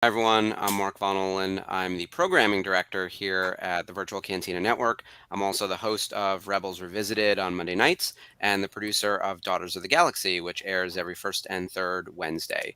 Hi everyone, I'm Mark Von Olen. I'm the programming director here at the Virtual Cantina Network. I'm also the host of Rebels Revisited on Monday nights and the producer of Daughters of the Galaxy, which airs every first and third Wednesday.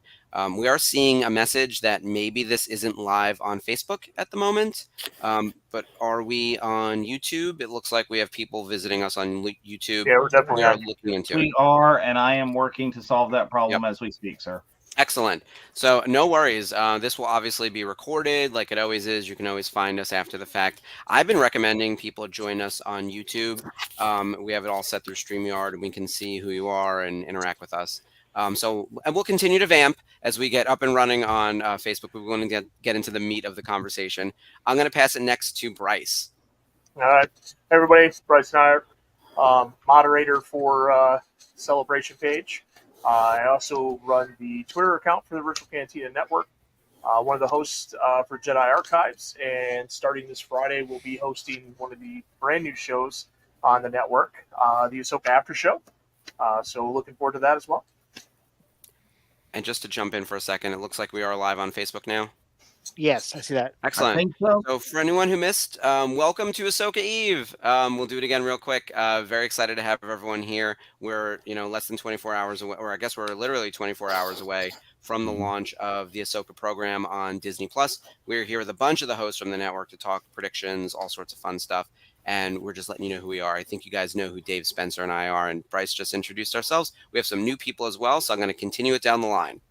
We are seeing a message that maybe this isn't live on Facebook at the moment, but are we on YouTube? It looks like we have people visiting us on YouTube. Yeah, we're definitely We are on. looking into it. We are, and I am working to solve that Yep. problem as we speak, sir. Excellent. So no worries. This will obviously be recorded like it always is. You can always find us after the fact. I've been recommending people join us on YouTube. We have it all set through StreamYard and we can see who you are and interact with us. And we'll continue to vamp as we get up and running on Facebook. We're going to get into the meat of the conversation. I'm going to pass it next to Bryce. All right, everybody, Bryce Nyer, moderator for Celebration page. I also run the Twitter account for the Virtual Cantina Network. One of the hosts for Jedi Archives, and starting this Friday, we'll be hosting one of the brand new shows on the network, the Ahsoka After Show. So looking forward to that as well. And just to jump in for a second, it looks like we are live on Facebook now. Yes, I see that. Excellent. I think so. So for anyone who missed, welcome to Ahsoka Eve. We'll do it again real quick. Very excited to have everyone here. We're, less than 24 hours away, or I guess we're literally 24 hours away from the launch of the Ahsoka program on Disney+. We're here with a bunch of the hosts from the network to talk predictions, all sorts of fun stuff. And we're just letting you know who we are. I think you guys know who Dave, Spencer, and I are. And Bryce just introduced ourselves. We have some new people as well, so I'm going to continue it down the line.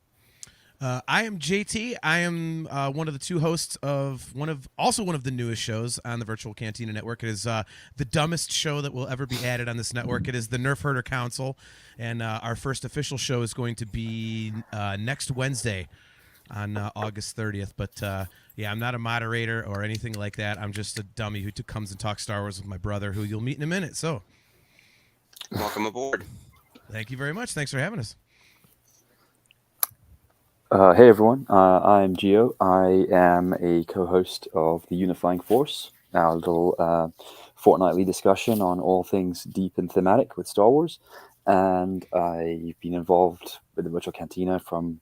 I am JT. I am one of the two hosts of one of the newest shows on the Virtual Cantina Network. It is the dumbest show that will ever be added on this network. It is the Nerfherder Council, and our first official show is going to be next Wednesday on August 30th. But yeah, I'm not a moderator or anything like that. I'm just a dummy who comes and talks Star Wars with my brother, who you'll meet in a minute. So, Welcome aboard. thank you very much. Thanks for having us. Hey everyone, I'm Gio. I am a co-host of the Unifying Force, our little fortnightly discussion on all things deep and thematic with Star Wars. And I've been involved with the Virtual Cantina from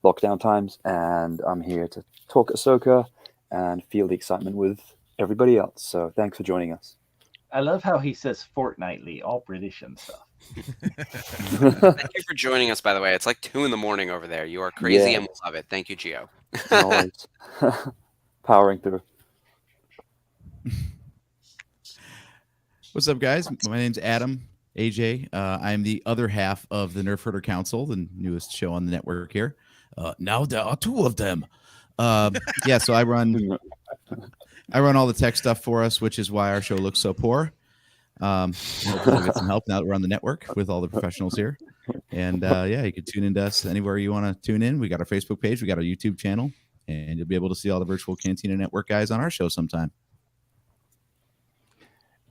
lockdown times, and I'm here to talk Ahsoka and feel the excitement with everybody else. So thanks for joining us. I love how he says fortnightly, all British and stuff. Thank you for joining us, by the way. It's like 2 a.m. over there. You are crazy and we love it. Thank you, Gio. Always powering through. What's up, guys? My name's Adam, AJ. I'm the other half of the Nerfherder Council, the newest show on the network here. Now there are two of them. Yeah, so I run all the tech stuff for us, which is why our show looks so poor. Hopefully we'll get some help now that we're on the network with all the professionals here. And yeah, you can tune into us anywhere you want to tune in. We got our Facebook page, we got our YouTube channel, and you'll be able to see all the Virtual Cantina Network guys on our show sometime.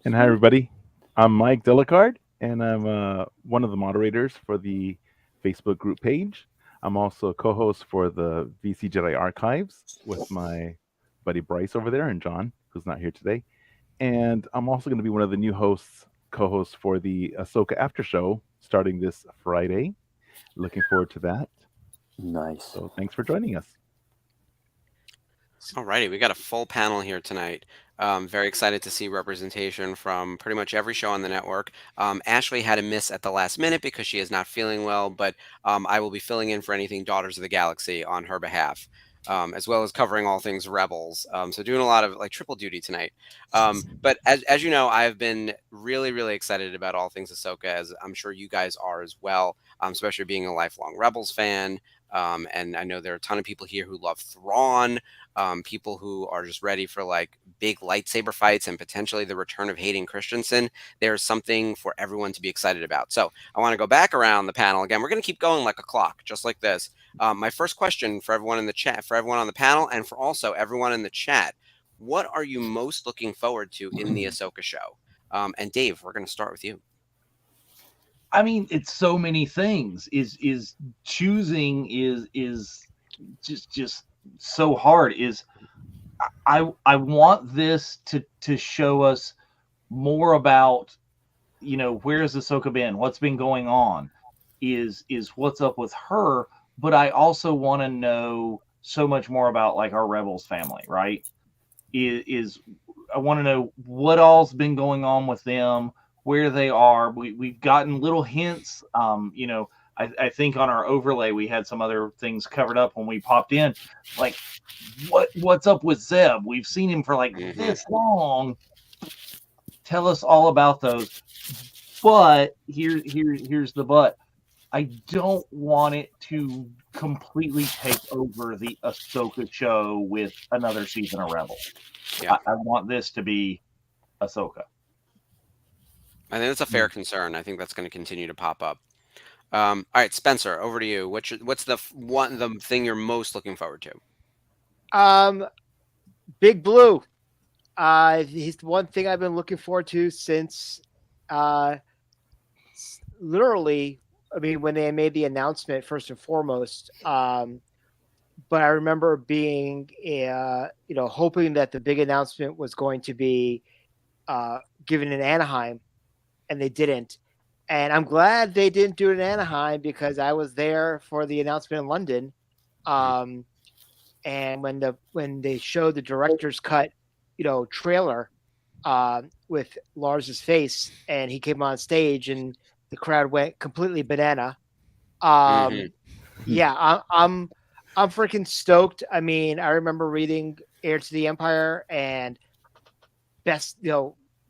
And hi, everybody. I'm Mike Delicard, and I'm one of the moderators for the Facebook group page. I'm also a co-host for the VC Jedi Archives with my buddy Bryce over there and John, who's not here today. And I'm also going to be one of the new co-hosts for the Ahsoka After Show starting this Friday. Looking forward to that. Nice. So thanks for joining us. All righty, we got a full panel here tonight. Very excited to see representation from pretty much every show on the network. Ashley had a miss at the last minute because she is not feeling well, but I will be filling in for anything Daughters of the Galaxy on her behalf. As well as covering all things Rebels. So doing a lot of like triple duty tonight. But as you know, I've been really, really excited about all things Ahsoka, as I'm sure you guys are as well, especially being a lifelong Rebels fan. And I know there are a ton of people here who love Thrawn, people who are just ready for like big lightsaber fights and potentially the return of Hayden Christensen. There's something for everyone to be excited about. So I want to go back around the panel again. We're going to keep going like a clock, just like this. My first question for everyone in the chat, for everyone on the panel, and for also everyone in the chat, what are you most looking forward to in the Ahsoka show? And Dave, we're going to start with you. I mean, it's so many things. Is choosing is just so hard. I want this to show us more about, where's Ahsoka been, what's been going on, is what's up with her. But I also want to know so much more about like our Rebels family, right? Is I want to know what all's been going on with them, where they are. We've gotten little hints. I think on our overlay we had some other things covered up when we popped in. Like, what's up with Zeb? We've seen him for like this long. Tell us all about those. But here's the but. I don't want it to completely take over the Ahsoka show with another season of Rebels. Yeah. I want this to be Ahsoka. I think that's a fair concern. I think that's going to continue to pop up. All right, Spencer, over to you. What's the thing you're most looking forward to? Big Blue. He's the one thing I've been looking forward to since literally, I mean, when they made the announcement first and foremost. But I remember being, hoping that the big announcement was going to be given in Anaheim, and they didn't. And I'm glad they didn't do it in Anaheim because I was there for the announcement in London. And when they showed the director's cut, trailer with Lars's face, and he came on stage, and the crowd went completely banana. Yeah, I'm freaking stoked. I mean, I remember reading Heir to the Empire, and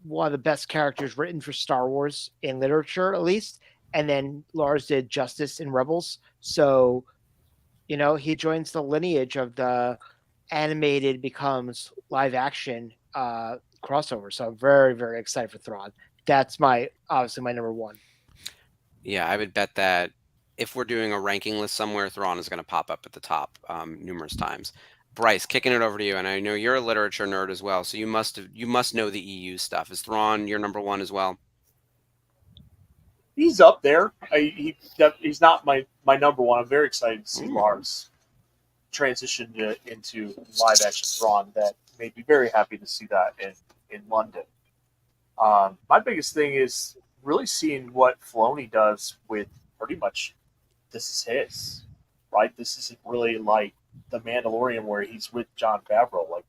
one of the best characters written for Star Wars in literature, at least. And then Lars did justice in Rebels. So, he joins the lineage of the animated becomes live action crossover. So I'm very, very excited for Thrawn. That's obviously my number one. Yeah, I would bet that if we're doing a ranking list somewhere, Thrawn is going to pop up at the top numerous times. Bryce, kicking it over to you, and I know you're a literature nerd as well, so you must know the EU stuff. Is Thrawn your number one as well? He's up there. He's not my number one. I'm very excited to see Lars transition into live action Thrawn. That made me very happy to see that in London. My biggest thing is really seeing what Filoni does with pretty much this is his, right? This isn't really like The Mandalorian where he's with Jon Favreau. Like,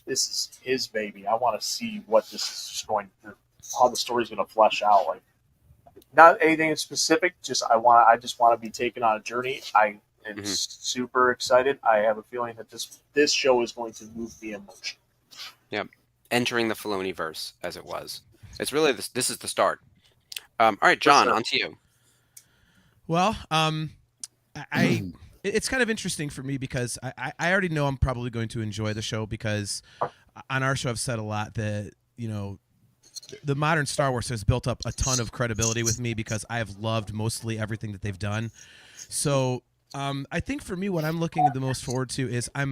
this is his baby. I want to see what this is how the story's going to flesh out. Like, not anything specific. I just want to be taken on a journey. I am super excited. I have a feeling that this show is going to move me emotionally. Yep, entering the Filoni verse as it was. It's really this is the start. All right, John, on to you. Well, it's kind of interesting for me because I already know I'm probably going to enjoy the show because on our show I've said a lot that, the modern Star Wars has built up a ton of credibility with me because I have loved mostly everything that they've done. So I think for me, what I'm looking the most forward to is I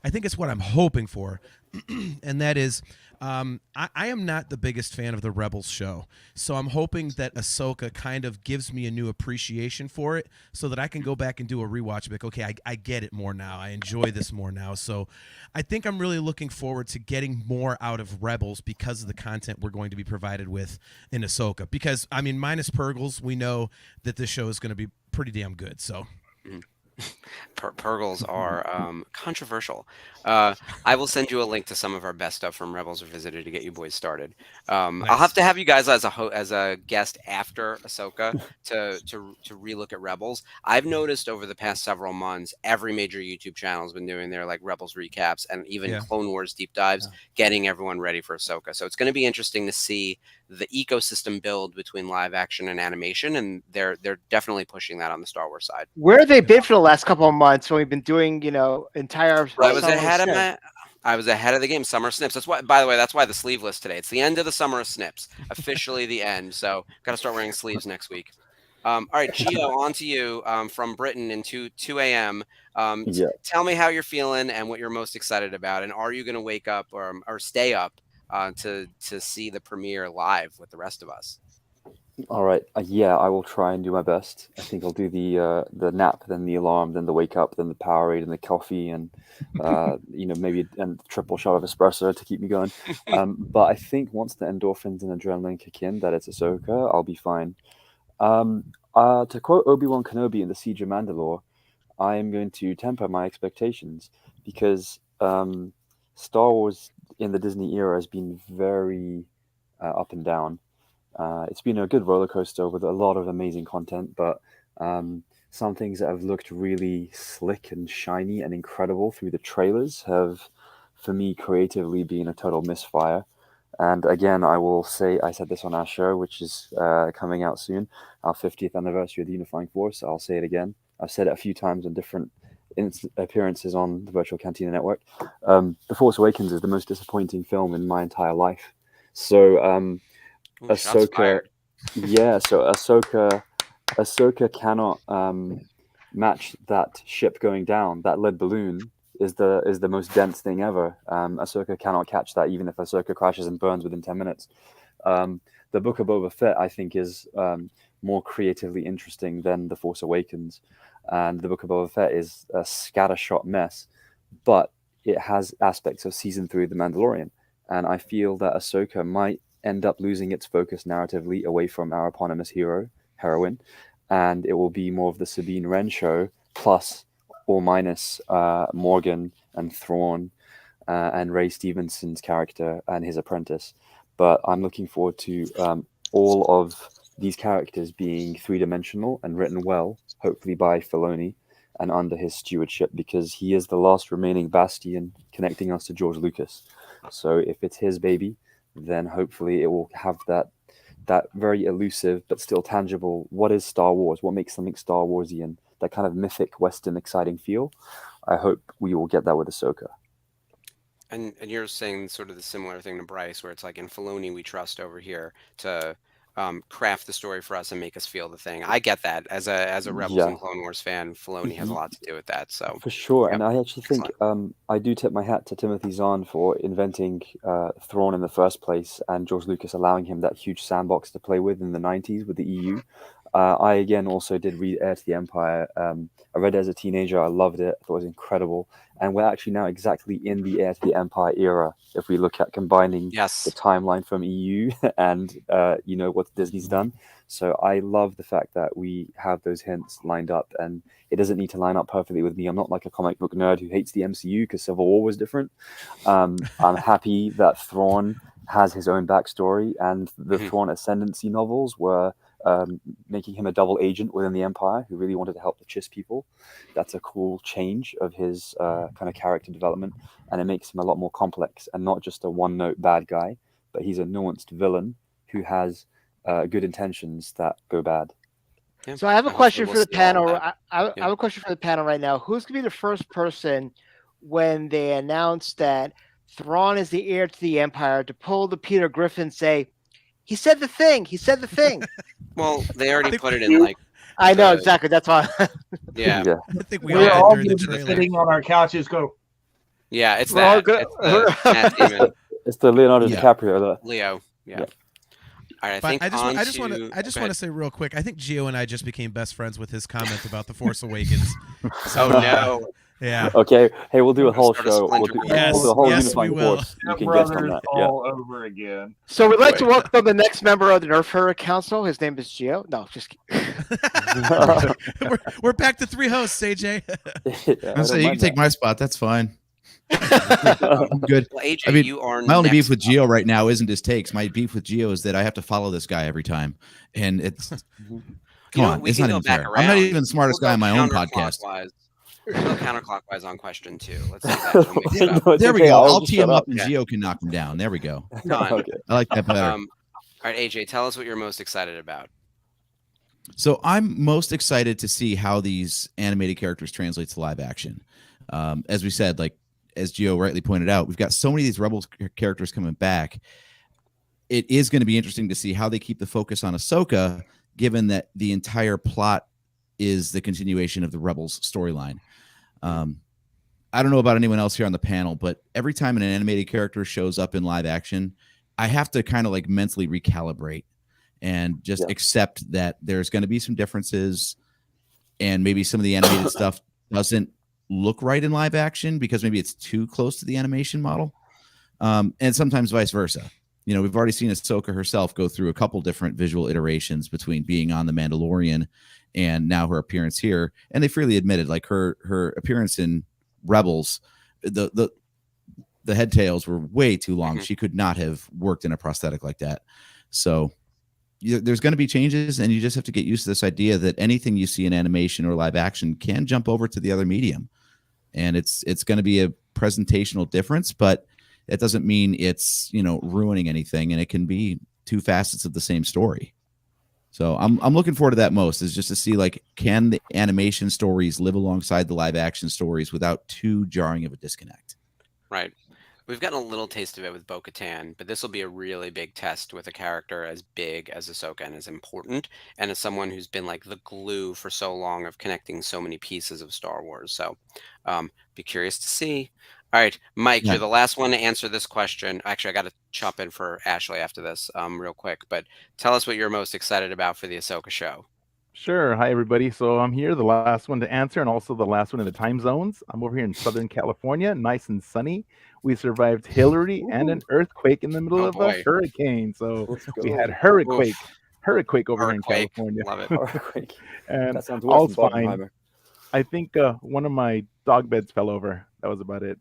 think it's what I'm hoping for, and that is I am not the biggest fan of the Rebels show, so I'm hoping that Ahsoka kind of gives me a new appreciation for it so that I can go back and do a rewatch and be like, okay, I get it more now. I enjoy this more now. So I think I'm really looking forward to getting more out of Rebels because of the content we're going to be provided with in Ahsoka. Because, I mean, minus Purgles, we know that this show is going to be pretty damn good, so... Purgles are controversial. I will send you a link to some of our best stuff from Rebels Revisited to get you boys started. Nice. I'll have to have you guys as a guest after Ahsoka to relook at Rebels. I've noticed over the past several months, every major YouTube channel has been doing their like Rebels recaps and even Clone Wars deep dives, getting everyone ready for Ahsoka. So it's going to be interesting to see the ecosystem build between live action and animation, and they're definitely pushing that on the Star Wars side. Where have they been for the last couple of months when we've been doing, entire... I was ahead of the game. Summer Snips. That's why, by the way, that's why the sleeveless today. It's the end of the summer of Snips. Officially the end. So got to start wearing sleeves next week. All right, Gio, on to you from Britain in 2 a.m. Tell me how you're feeling and what you're most excited about. And are you going to wake up or stay up to see the premiere live with the rest of us? All right. I will try and do my best. I think I'll do the nap, then the alarm, then the wake up, then the Powerade and the coffee, and maybe a triple shot of espresso to keep me going. But I think once the endorphins and adrenaline kick in, that it's Ahsoka, I'll be fine. To quote Obi-Wan Kenobi in The Siege of Mandalore, I am going to temper my expectations. because Star Wars in the Disney era has been very up and down. It's been a good roller coaster with a lot of amazing content, but some things that have looked really slick and shiny and incredible through the trailers have, for me, creatively been a total misfire. And again, I will say, I said this on our show, which is coming out soon, our 50th anniversary of the Unifying Force. I'll say it again. I've said it a few times on different appearances on the Virtual Cantina Network. The Force Awakens is the most disappointing film in my entire life. So Ooh, shots Ahsoka, fired. yeah. So Ahsoka cannot match that ship going down. That lead balloon is the most dense thing ever. Ahsoka cannot catch that, even if Ahsoka crashes and burns within 10 minutes. The Book of Boba Fett, I think, is more creatively interesting than The Force Awakens. And the Book of Boba Fett is a scattershot mess, but it has aspects of season 3 of The Mandalorian. And I feel that Ahsoka might end up losing its focus narratively away from our eponymous heroine, and it will be more of the Sabine Wren show, plus or minus Morgan and Thrawn and Ray Stevenson's character and his apprentice. But I'm looking forward to all of these characters being three-dimensional and written well, hopefully by Filoni and under his stewardship, because he is the last remaining bastion connecting us to George Lucas. So if it's his baby, then hopefully it will have that very elusive but still tangible, what is Star Wars? What makes something Star Warsian? That kind of mythic, Western, exciting feel. I hope we will get that with Ahsoka. And you're saying sort of the similar thing to Bryce, where it's like in Filoni we trust over here to craft the story for us and make us feel the thing. I get that as a Rebels Yeah. and Clone Wars fan. Filoni has a lot to do with that. So For sure, yep. and I actually think I do tip my hat to Timothy Zahn for inventing Thrawn in the first place, and George Lucas allowing him that huge sandbox to play with in the 90s with the EU. I again also did read Heir to the Empire. I read it as a teenager. I loved it. I thought it was incredible. And we're actually now exactly in the Heir to the Empire era. If we look at combining Yes. the timeline from EU and what Disney's done. So I love the fact that we have those hints lined up, and it doesn't need to line up perfectly with me. I'm not like a comic book nerd who hates the MCU because Civil War was different. I'm happy that Thrawn has his own backstory, and the Thrawn Ascendancy novels were making him a double agent within the Empire who really wanted to help the Chiss people. That's a cool change of his kind of character development, and it makes him a lot more complex and not just a one-note bad guy, but he's a nuanced villain who has good intentions that go bad. Yeah. So I have a hope question we'll for the see all of panel. that. I Yeah. have a question for the panel right now. Who's going to be the first person when they announce that Thrawn is the heir to the Empire to pull the Peter Griffin, say, he said the thing. He said the thing. Well, they already think put it in like I know the- exactly. That's why. yeah. I think we We're all all did during going the to be trailer. sitting on our couches go, Yeah, it's We're all that. good. It's the Matt Damon, It's the Leonardo Yeah. DiCaprio. Leo. Yeah. Yeah. All right, I But think I just want go to ahead. say real quick. I think Gio and I just became best friends with his comment about the Force Awakens. Oh no. Yeah. Okay, hey, we'll do a We'll whole start a show. splinter group. We'll do a whole Yes, we Unifying will. Force. You "Step can guest on brothers that. Yeah. all over again." So we'd like to welcome the next member of the Nerfherder Council. His name is Gio. No, just kidding. we're back to 3 hosts, AJ. I'm saying you can take my spot. That's fine. I'm good. Well, AJ, I mean, you are my only beef next with up. Gio right now isn't his takes. My beef with Gio is that I have to follow this guy every time, and it's come on, We it's can not go even back fair. around. I'm not even the smartest We'll guy go on my own podcast. counterclockwise. We'll go counterclockwise on question 2. Let's see that. We'll mix it up. No, it's There we okay, go. I'll I'll just tee shut him up, up. and Yeah. Gio can knock him down. There we go. Done. Okay. I like that better. All right, AJ, tell us what you're most excited about. So I'm most excited to see how these animated characters translate to live action. As we said, like as Gio rightly pointed out, we've got so many of these Rebels characters coming back. It is going to be interesting to see how they keep the focus on Ahsoka, given that the entire plot is the continuation of the Rebels storyline. I don't know about anyone else here on the panel, but every time an animated character shows up in live action, I have to kind of like mentally recalibrate and just accept that there's going to be some differences, and maybe some of the animated stuff doesn't look right in live action because maybe it's too close to the animation model. And sometimes vice versa. You know, we've already seen Ahsoka herself go through a couple different visual iterations between being on The Mandalorian and now her appearance here. And they freely admitted, like, her appearance in Rebels the head tails were way too long. Mhm. She could not have worked in a prosthetic like that. So there's going to be changes, and you just have to get used to this idea that anything you see in animation or live action can jump over to the other medium, and it's going to be a presentational difference, but it doesn't mean it's ruining anything, and it can be two facets of the same story. So I'm looking forward to that most, is just to see, like, can the animation stories live alongside the live action stories without too jarring of a disconnect. Right. We've gotten a little taste of it with Bo-Katan, but this will be a really big test with a character as big as Ahsoka and as important, and as someone who's been like the glue for so long of connecting so many pieces of Star Wars. So, be curious to see. All right, Mike, Yeah. you're the last one to answer this question. Actually, I got to chop in for Ashley after this, real quick. But tell us what you're most excited about for the Ahsoka show. Sure. Hi, everybody. So I'm here, the last one to answer, and also the last one in the time zones. I'm over here in Southern California, nice and sunny. We survived Hillary and an earthquake in the middle Oh of a boy, hurricane. So Let's we go. had oof, hurricane over here in earthquake, California, love it. Earthquake. and That sounds worse than all's fine. Barbenheimer. I think one of my dog beds fell over. That was about it.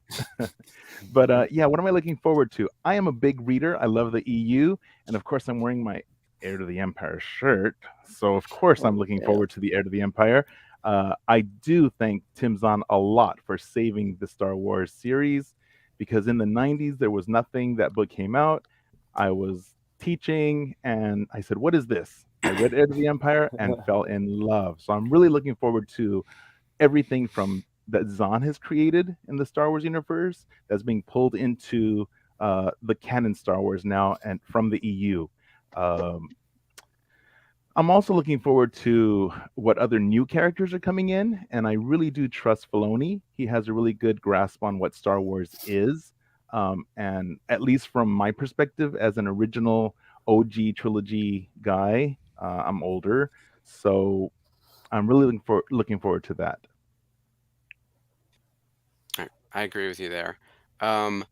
But yeah, what am I looking forward to? I am a big reader. I love the EU, and of course, I'm wearing my Heir to the Empire shirt. So of course, I'm Oh, looking yeah. forward to the Heir to the Empire. I do thank Tim Zahn a lot for saving the Star Wars series, because in the 90s there was nothing. That book came out. I was teaching, and I said, "What is this?" I read Heir to the Empire and fell in love. So I'm really looking forward to everything from that Zahn has created in the Star Wars universe that's being pulled into the canon Star Wars now, and from the EU. Um, I'm also looking forward to what other new characters are coming in, and I really do trust Filoni. He has a really good grasp on what Star Wars is, and at least from my perspective, as an original OG trilogy guy, I'm older, so I'm really looking forward to that. I agree with you there. Um,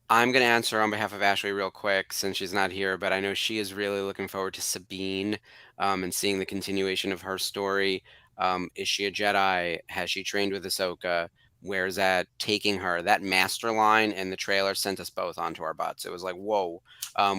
I'm going to answer on behalf of Ashley real quick since she's not here, but I know she is really looking forward to Sabine, and seeing the continuation of her story. Is she a Jedi? Has she trained with Ahsoka? Where's that taking her? That master line in the trailer sent us both onto our butts. It was like, whoa.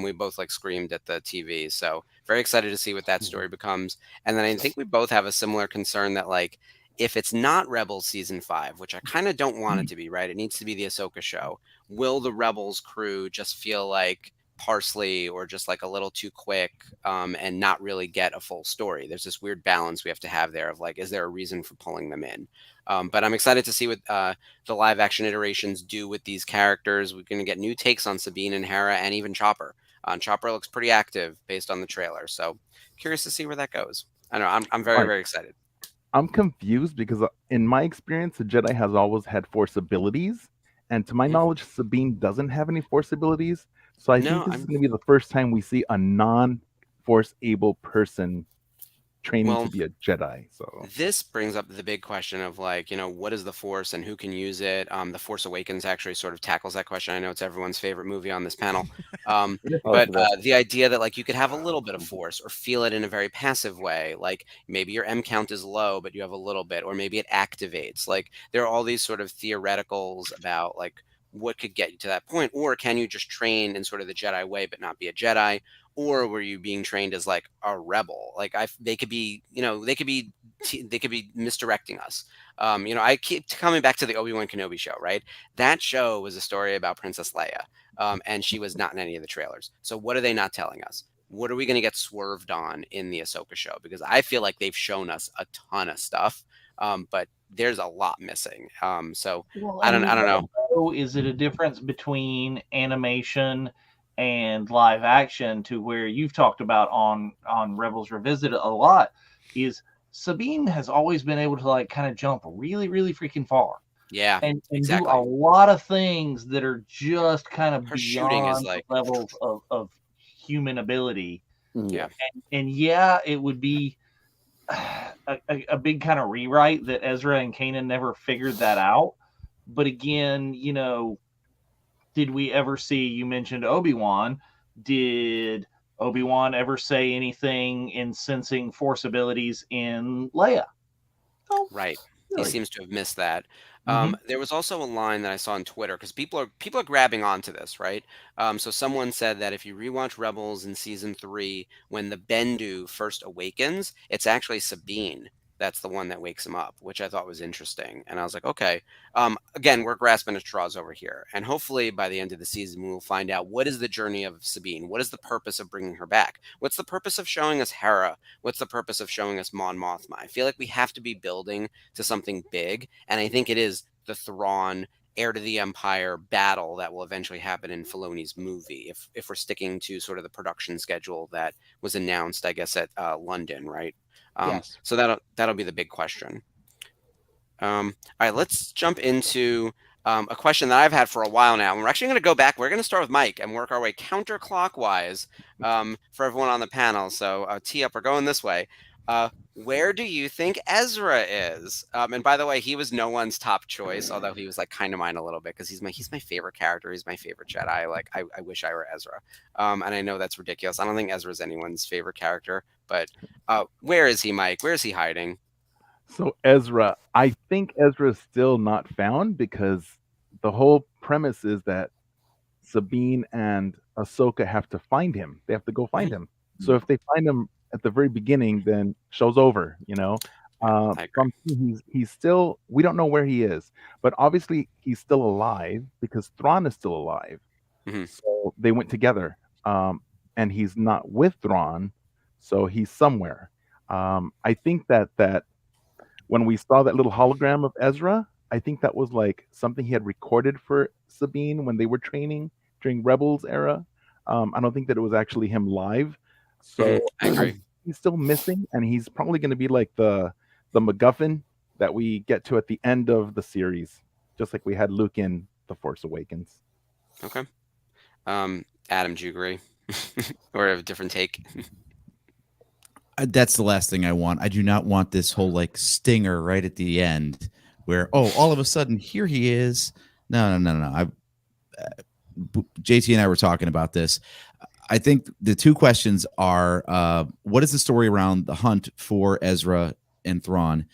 We both like screamed at the TV. So very excited to see what that story becomes. And then I think we both have a similar concern that, like, if it's not Rebels season 5, which I kind of don't want it to be, right? It needs to be the Ahsoka show. Will the Rebels crew just feel like parsley, or just like a little too quick, and not really get a full story? There's this weird balance we have to have there of like, is there a reason for pulling them in? But I'm excited to see what the live action iterations do with these characters. We're going to get new takes on Sabine and Hera, and even Chopper. Chopper looks pretty active based on the trailer, so curious to see where that goes. I know I'm very, Right. very excited. I'm confused because in my experience, a Jedi has always had Force abilities, and to my Mhm. knowledge, Sabine doesn't have any Force abilities. So I No, think this is I'm going to be the first time we see a non-Force able person training to well. be a Jedi. So This brings up the big question of, like, what is the Force and who can use it? The Force Awakens actually sort of tackles that question. I know it's everyone's favorite movie on this panel. Um, Oh, but that's the best. the idea that, like, you could have a little bit of Force or feel it in a very passive way, like maybe your M count is low, but you have a little bit, or maybe it activates. Like, there are all these sort of theoreticals about, like, what could get you to that point, or can you just train in sort of the Jedi way but not be a Jedi? Or were you being trained as like a rebel? Like, they could be, they could be misdirecting us. I keep coming back to the Obi-Wan Kenobi show, right? That show was a story about Princess Leia, and she was not in any of the trailers. So what are they not telling us? What are we going to get swerved on in the Ahsoka show? Because I feel like they've shown us a ton of stuff, but there's a lot missing. So Well, I and don't know. know, is it a difference between animation and live action, to where you've talked about on Rebels Revisited a lot? Is Sabine has always been able to, like, kind of jump really, really freaking far, Yeah, and do a exactly. lot of things that are just kind of Her shooting is beyond like, the levels of human ability. yeah, And yeah, it would be a big kind of rewrite that Ezra and Kanan never figured that out. But again, did we ever see, you mentioned Obi-Wan, did Obi-Wan ever say anything in sensing Force abilities in Leia? Oh, right. He really? seems to have missed that. There was also a line that I saw on Twitter because people are grabbing onto this, right? So someone said that if you rewatch Rebels in season 3, when the Bendu first awakens, it's actually Sabine that's the one that wakes him up, which I thought was interesting. And I was like, okay. Again, we're grasping at straws over here, and hopefully by the end of the season, we will find out what is the journey of Sabine. What is the purpose of bringing her back? What's the purpose of showing us Hera? What's the purpose of showing us Mon Mothma? I feel like we have to be building to something big, and I think it is the Thrawn heir to the Empire battle that will eventually happen in Filoni's movie, if we're sticking to sort of the production schedule that was announced, I guess, at London, right? Yes. So that'll be the big question. All right, let's jump into a question that I've had for a while now. And we're actually going to go back. We're going to start with Mike and work our way counterclockwise for everyone on the panel. So tee up, we're going this way. Where do you think Ezra is? And by the way, he was no one's top choice, although he was like kind of mine a little bit because he's my favorite character. He's my favorite Jedi. Like I wish I were Ezra. And I know that's ridiculous. I don't think Ezra's anyone's favorite character, but where is he, Mike? Where is he hiding? So Ezra, I think Ezra is still not found because the whole premise is that Sabine and Ahsoka have to find him. They have to go find him. So if they find him at the very beginning, then show's over. He's still, we don't know where he is, but obviously he's still alive because Thrawn is still alive. So they went together, and he's not with Thrawn, so he's somewhere. I think that when we saw that little hologram of Ezra, I think that was like something he had recorded for Sabine when they were training during Rebels era. I don't think that it was actually him live. So I agree. He's still missing, and he's probably going to be like the MacGuffin that we get to at the end of the series, just like we had Luke in The Force Awakens. Okay. Adam, do you agree? Or have a different take? That's the last thing I want. I do not want this whole like stinger right at the end where, all of a sudden here he is. No. JT and I were talking about this. I think the two questions are, what is the story around the hunt for Ezra and Thrawn?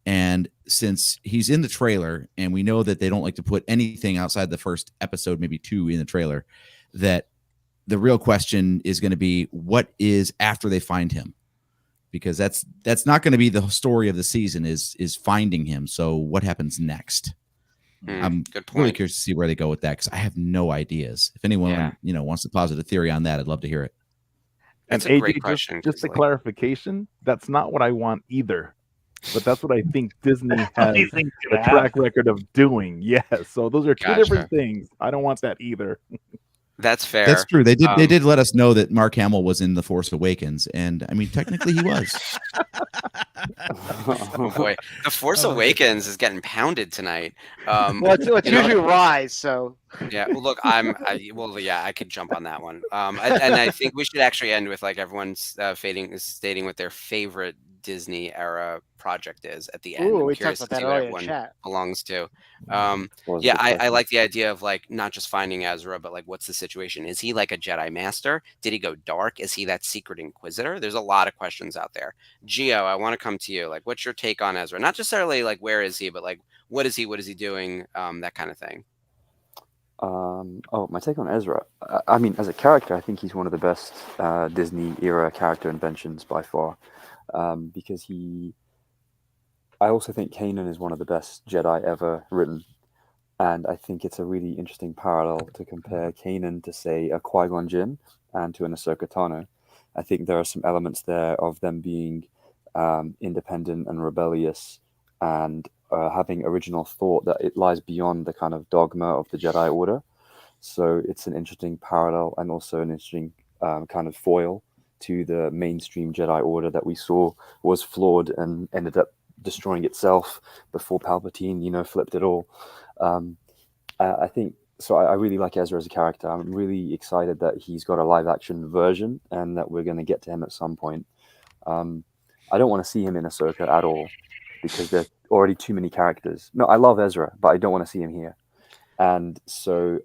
And since he's in the trailer and we know that they don't like to put anything outside the first episode, maybe 2 in the trailer, that the real question is going to be what is after they find him? Because that's not going to be the story of the season is finding him. So what happens next? I'm really curious to see where they go with that because I have no ideas. If anyone wants to posit a theory on that, I'd love to hear it. That's and a AJ, great question. Just a clarification, that's not what I want either. But that's what I think Disney has a track record of doing. Yes. So those are two different things. I don't want that either. That's fair. That's true. They did let us know that Mark Hamill was in The Force Awakens, and I mean technically he was. Oh boy, The Force Awakens is getting pounded tonight. Well, it's usually Rise, so yeah. Well, look, I could jump on that one. And I think we should actually end with like everyone's stating what their favorite Disney era project is at the end. Ooh, I'm we curious talked to about see that what earlier in everyone chat. belongs to. I like the idea of like not just finding Ezra, but like what's the situation? Is he like a Jedi Master? Did he go dark? Is he that secret Inquisitor? There's a lot of questions out there. Gio, I want to come to you. Like, what's your take on Ezra? Not necessarily like where is he, but like what is he? What is he doing? That kind of thing. My take on Ezra. I mean, as a character, I think he's one of the best Disney era character inventions by far. Because I also think Kanan is one of the best Jedi ever written. And I think it's a really interesting parallel to compare Kanan to, say, a Qui-Gon Jinn and to an Ahsoka Tano. I think there are some elements there of them being independent and rebellious and having original thought that it lies beyond the kind of dogma of the Jedi Order. So it's an interesting parallel and also an interesting kind of foil to the mainstream Jedi Order that we saw was flawed and ended up destroying itself before Palpatine, flipped it all. I think so. I really like Ezra as a character. I'm really excited that he's got a live action version and that we're going to get to him at some point. I don't want to see him in Ahsoka at all because there's already too many characters. No, I love Ezra, but I don't want to see him here. And so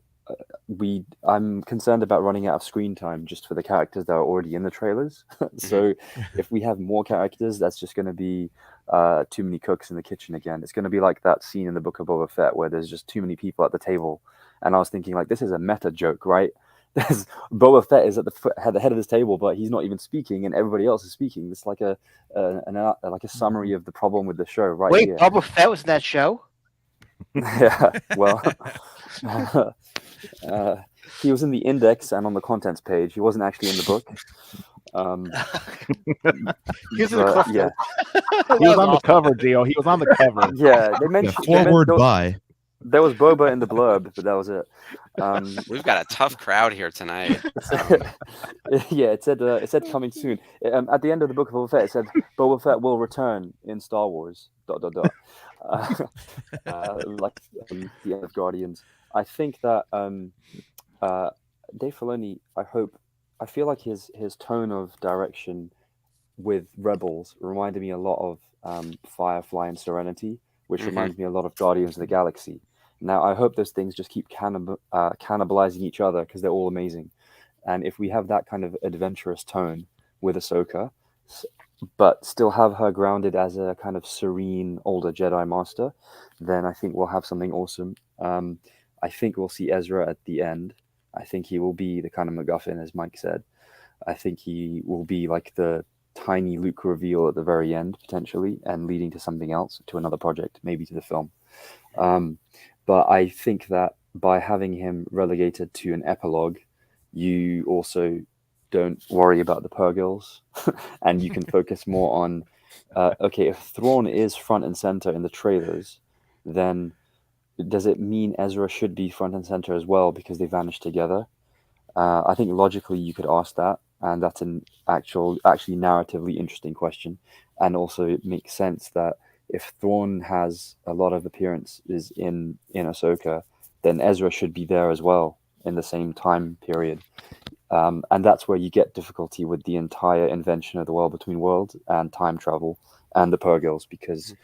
I'm concerned about running out of screen time just for the characters that are already in the trailers. So if we have more characters, that's just going to be too many cooks in the kitchen again. It's going to be like that scene in the Book of Boba Fett where there's just too many people at the table. And I was thinking, like, this is a meta joke, right? There's Boba Fett is at the head of this table, but he's not even speaking, and everybody else is speaking. It's like a summary of the problem with the show, right? Wait, here. Boba Fett was in that show? Yeah, well, he was in the index and on the contents page. He wasn't actually in the book. Here's the cliff Yeah, He was on the cover, Gio. He was on the cover. yeah. They Yeah, mentioned forward by. there was Boba in the blurb, but that was it. We've got a tough crowd here tonight. Yeah, it said coming soon. At the end of the Book of Boba Fett, it said Boba Fett will return in Star Wars. ... Like the end of Guardians. I think that Dave Filoni, I feel like his tone of direction with Rebels reminded me a lot of Firefly and Serenity, which reminds me a lot of Guardians of the Galaxy. Now, I hope those things just keep cannibalizing each other because they're all amazing. And if we have that kind of adventurous tone with Ahsoka, but still have her grounded as a kind of serene older Jedi Master, then I think we'll have something awesome. I think we'll see Ezra at the end. I think he will be the kind of MacGuffin, as Mike said. I think he will be like the tiny Luke reveal at the very end, potentially, and leading to something else, to another project, maybe to the film. But I think that by having him relegated to an epilogue, you also don't worry about the Purgils, and you can focus more on, okay, if Thrawn is front and center in the trailers, then does it mean Ezra should be front and center as well because they vanished together? I think logically you could ask that, and that's an actually narratively interesting question. And also it makes sense that if Thrawn has a lot of appearances in Ahsoka, then Ezra should be there as well in the same time period. And that's where you get difficulty with the entire invention of the world between worlds and time travel and the Purgils, because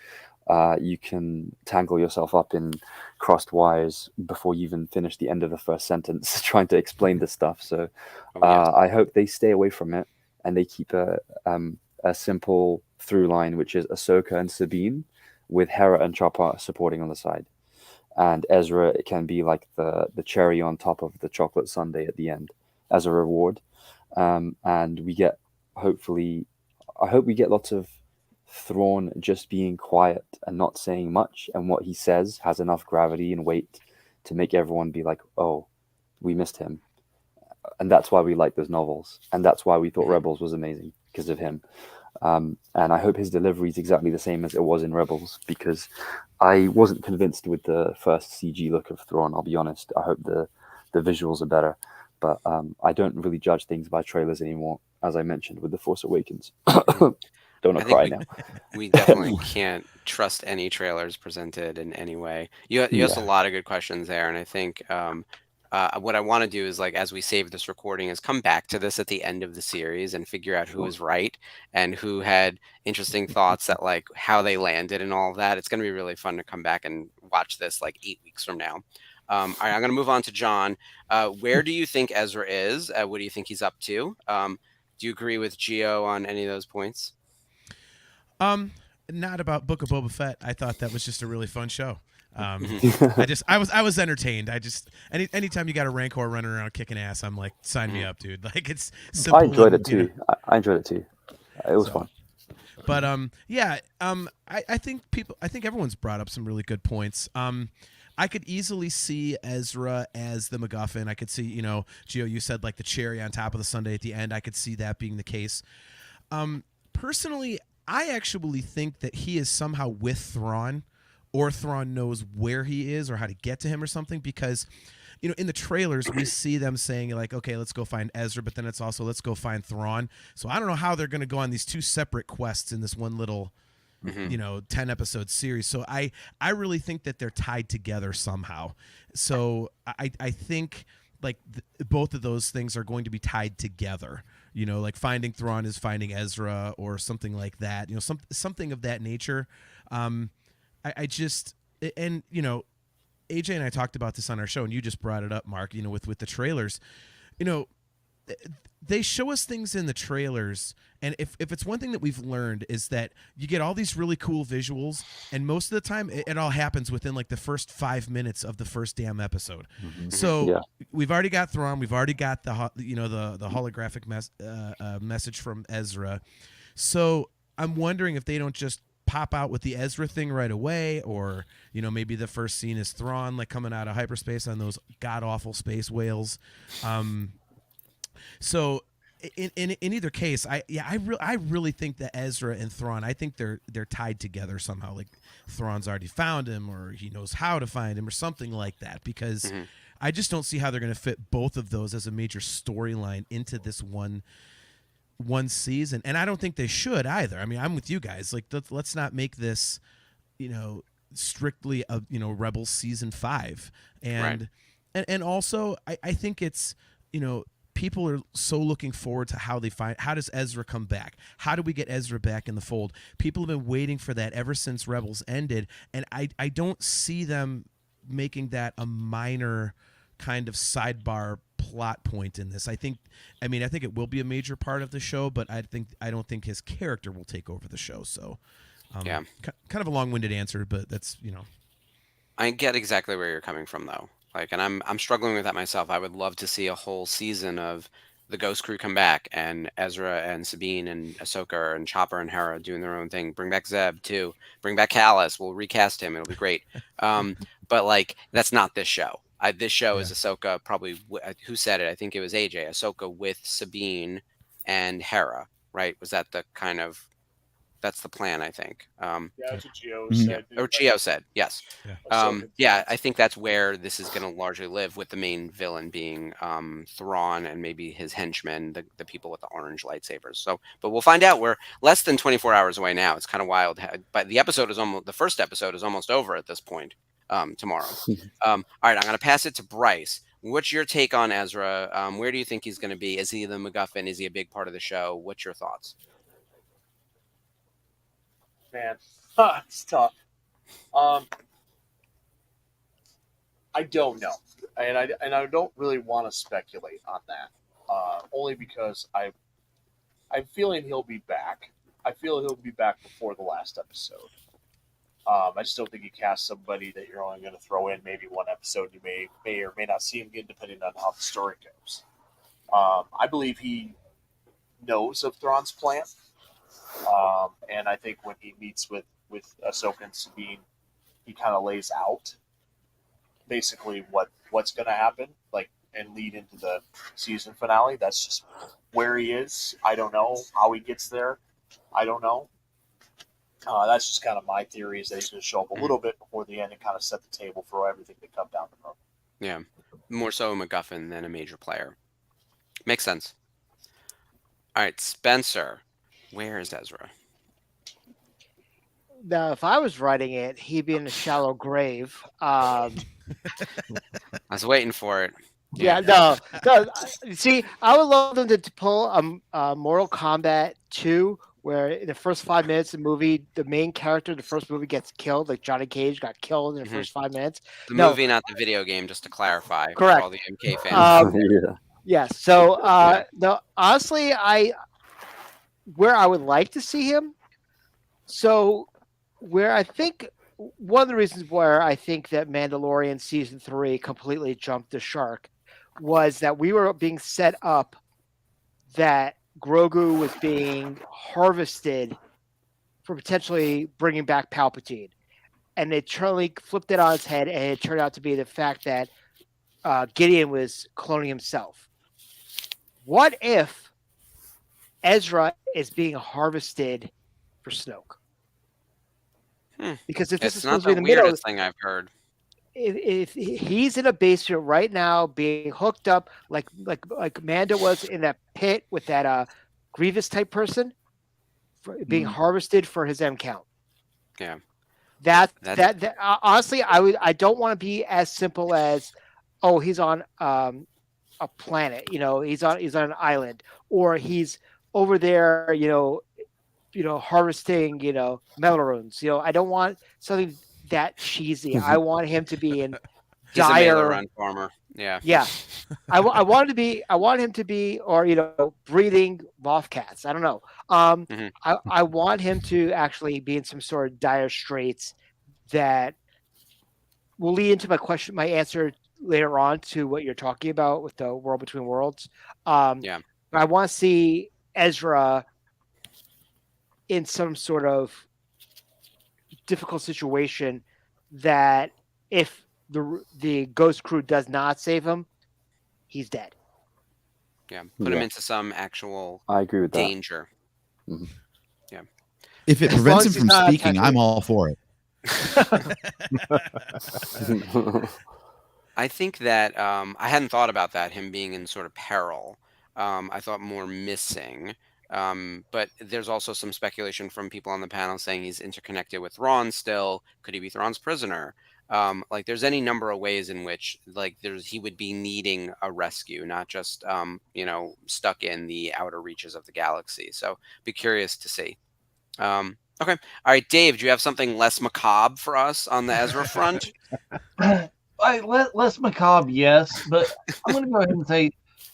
you can tangle yourself up in crossed wires before you even finish the end of the first sentence trying to explain this stuff. So I hope they stay away from it and they keep a simple through line, which is Ahsoka and Sabine with Hera and Chopper supporting on the side. And Ezra, it can be like the cherry on top of the chocolate sundae at the end as a reward. And we get, hopefully, I hope we get lots of Thrawn just being quiet and not saying much, and what he says has enough gravity and weight to make everyone be like, oh, we missed him. And that's why we like those novels, and that's why we thought Rebels was amazing, because of him. And I hope his delivery is exactly the same as it was in Rebels, because I wasn't convinced with the first CG look of Thrawn, I'll be honest. I hope the visuals are better, but I don't really judge things by trailers anymore, as I mentioned with The Force Awakens. Don't cry now. We definitely can't trust any trailers presented in any way. You asked a lot of good questions there, and I think what I want to do is, like, as we save this recording, is come back to this at the end of the series and figure out who was right and who had interesting thoughts, that like how they landed and all of that. It's going to be really fun to come back and watch this like 8 weeks from now. All right, I'm going to move on to John. Where do you think Ezra is? What do you think he's up to? Do you agree with Gio on any of those points? Not about Book of Boba Fett. I thought that was just a really fun show. I was entertained. Anytime you got a Rancor running around kicking ass, I'm like, sign me up, dude. Like, it's simple. I enjoyed it too. I enjoyed it too. It was fun. But I think everyone's brought up some really good points. I could easily see Ezra as the MacGuffin. I could see, Gio, you said like the cherry on top of the sundae at the end. I could see that being the case. Personally, I actually think that he is somehow with Thrawn, or Thrawn knows where he is or how to get to him or something, because, in the trailers, we see them saying like, okay, let's go find Ezra, but then it's also, let's go find Thrawn. So I don't know how they're going to go on these two separate quests in this one little 10 episode series. So I really think that they're tied together somehow. So I think like both of those things are going to be tied together, like finding Thrawn is finding Ezra or something like that, something of that nature. I just, and AJ and I talked about this on our show, and you just brought it up, Mark, with the trailers, they show us things in the trailers, and if it's one thing that we've learned is that you get all these really cool visuals, and most of the time it all happens within like the first 5 minutes of the first damn episode. So Yeah. we've already got Thrawn, we've already got the holographic message from Ezra. So I'm wondering if they don't just pop out with the Ezra thing right away, or maybe the first scene is Thrawn like coming out of hyperspace on those god awful space whales. So in either case, I really think that Ezra and Thrawn, I think they're tied together somehow. Like Thrawn's already found him, or he knows how to find him, or something like that. Because I just don't see how they're going to fit both of those as a major storyline into this one season, and I don't think they should either. I mean, I'm with you guys. Like, let's not make this, strictly a Rebels season 5, and Right. and also I think it's people are so looking forward to how does Ezra come back? How do we get Ezra back in the fold? People have been waiting for that ever since Rebels ended, and I don't see them making that a minor kind of sidebar plot point in this. I think it will be a major part of the show, but I don't think his character will take over the show. So, Yeah. kind of a long-winded answer, but that's I get exactly where you're coming from, though. Like, and I'm struggling with that myself. I would love to see a whole season of the Ghost Crew come back, and Ezra and Sabine and Ahsoka and Chopper and Hera doing their own thing. Bring back Zeb too. Bring back Callus. We'll recast him. It'll be great. But like, that's not this show. This show is Ahsoka. Probably who said it? I think it was AJ. Ahsoka with Sabine and Hera. Right? Was that the kind of? That's the plan, I think. Yeah, that's what Gio Mhm. said. Or Gio said, yes. Yeah. I think that's where this is going to largely live, with the main villain being Thrawn and maybe his henchmen, the people with the orange lightsabers. So, but we'll find out. We're less than 24 hours away now. It's kind of wild. But the first episode is almost over at this point. Tomorrow. All right, I'm going to pass it to Bryce. What's your take on Ezra? Where do you think he's going to be? Is he the MacGuffin? Is he a big part of the show? What's your thoughts? Man, it's tough. I don't know, and I don't really want to speculate on that. Only because I'm feeling he'll be back. I feel he'll be back before the last episode. I just don't think you cast somebody that you're only going to throw in maybe one episode. You may or may not see him again, depending on how the story goes. I believe he knows of Thrawn's plan. And I think when he meets with Ahsoka and Sabine, he kind of lays out basically what's going to happen, like, and lead into the season finale. That's just where he is. I don't know how he gets there. I don't know. That's just kind of my theory, is that he's going to show up a little bit before the end and kind of set the table for everything to come down the road. Yeah, more so a MacGuffin than a major player. Makes sense. All right, Spencer. Where is Ezra? Now, if I was writing it, he'd be in a shallow grave. I was waiting for it. Yeah, no. See, I would love them to pull a Mortal Kombat 2, where in the first 5 minutes of the movie, the main character in the first movie gets killed, like Johnny Cage got killed in the first 5 minutes. The movie, not the video game, just to clarify. Correct. For all the MK fans. Yeah. Yeah. So, no, honestly, where I would like to see him. So, where I think one of the reasons where I think that Mandalorian season 3 completely jumped the shark was that we were being set up that Grogu was being harvested for potentially bringing back Palpatine, and they totally flipped it on its head, and it turned out to be the fact that Gideon was cloning himself. What if Ezra is being harvested for Snoke? Because if this is It's not supposed to be the in the middle, weirdest thing I've heard. if he's in a basement right now, being hooked up like Mando was in that pit with that Grievous type person, being harvested for his M count. Yeah. That honestly, I don't want to be as simple as, oh, he's on a planet, he's on an island, or he's over there, harvesting, metal runes. I don't want something that cheesy. I want him to be in He's a dire mail run farmer. Yeah. Yeah. I want him to be, or breathing moth cats. I don't know. Mhm. I want him to actually be in some sort of dire straits that will lead into my answer later on to what you're talking about with the world between worlds. Yeah. But I want to see Ezra in some sort of difficult situation that if the ghost crew does not save him, he's dead. Yeah. Put him Yeah. into some actual I agree with that. danger. Mhm. Yeah. If it As prevents long him as he's from not speaking, I'm Tatooine. all for it. I think that I hadn't thought about that, him being in sort of peril. I thought more missing. But there's also some speculation from people on the panel saying he's interconnected with Thrawn still. Could he be Thrawn's prisoner? Like there's any number of ways in which like he would be needing a rescue, not just stuck in the outer reaches of the galaxy. So be curious to see. Okay. All right, Dave, do you have something less macabre for us on the Ezra front? Less macabre, yes, but I'm going to go ahead and say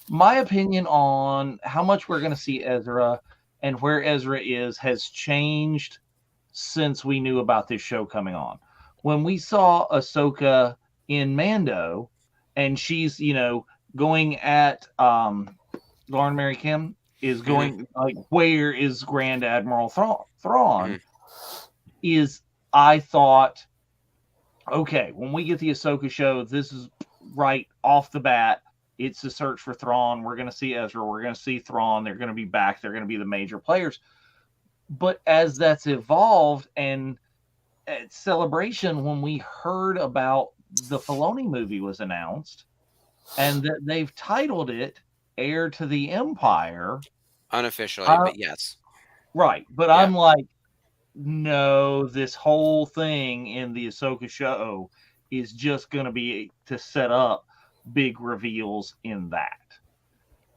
my opinion on how much we're going to see Ezra and where Ezra is has changed since we knew about this show coming on. When we saw Ahsoka in Mando, and she's going at Lauren Mary Kim is going like, where is Grand Admiral Thrawn? Is I thought, okay, when we get the Ahsoka show, this is right off the bat. It's the search for Thrawn. We're going to see Ezra. We're going to see Thrawn. They're going to be back. They're going to be the major players. But as that's evolved, and at Celebration, when we heard about the Filoni movie was announced, and that they've titled it Heir to the Empire. Unofficially, but yes. Right. But Yeah. I'm like, no, this whole thing in the Ahsoka show is just going to be to set up big reveals in that.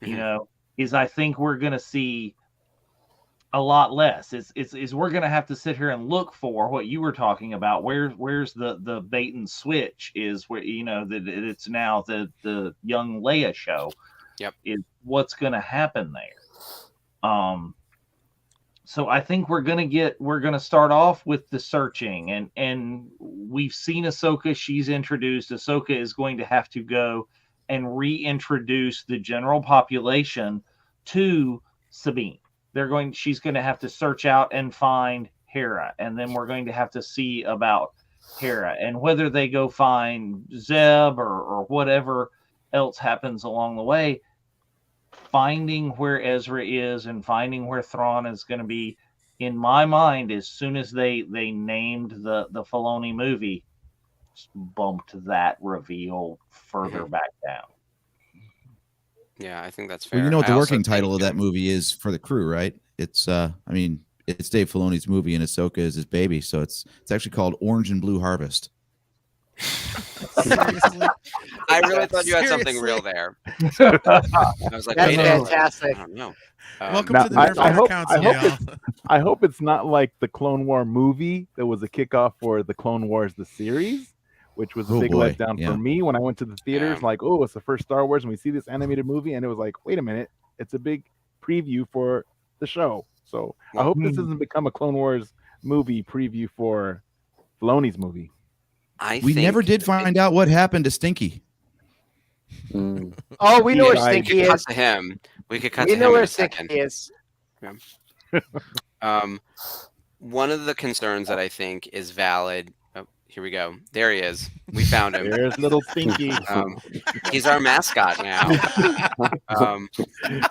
I think we're going to see a lot less. Is we're going to have to sit here and look for what you were talking about. Where's the bait and switch is where that it's now the young Leia show. Yep. Is what's going to happen there. So I think we're gonna start off with the searching, and we've seen Ahsoka. She's introduced. Ahsoka is going to have to go and reintroduce the general population to Sabine. She's going to have to search out and find Hera, and then we're going to have to see about Hera and whether they go find Zeb or whatever else happens along the way. Finding where Ezra is and finding where Thrawn is going to be, in my mind, as soon as they named the Filoni movie, bumped that reveal further back down. Yeah, I think that's fair. Well, you know what the I also working think, title of that movie is for the crew, right? It's it's Dave Filoni's movie and Ahsoka is his baby, so it's actually called Orange and Blue Harvest. Seriously? I really thought you had something real there. I was like, That's wait a minute. fantastic. I don't know. Welcome Now, to the I Nerfherder hope- Council, I hope y'all. I hope it's not like the Clone War movie that was a kickoff for the Clone Wars the series, which was a big boy, letdown yeah. for me when I went to the theaters. Yeah. Like, oh, it's the first Star Wars, and we see this animated movie, and it was like, wait a minute, it's a big preview for the show. So I hope this doesn't become a Clone Wars movie preview for Filoni's movie. We never did find out what happened to Stinky. Mm. Oh, we know where Yeah, Stinky We could cut is. to him. We could cut We to know him in where a Stinky second. is. One of the concerns that I think is valid. Oh, here we go. There he is. We found him. There's little Stinky. He's our mascot now.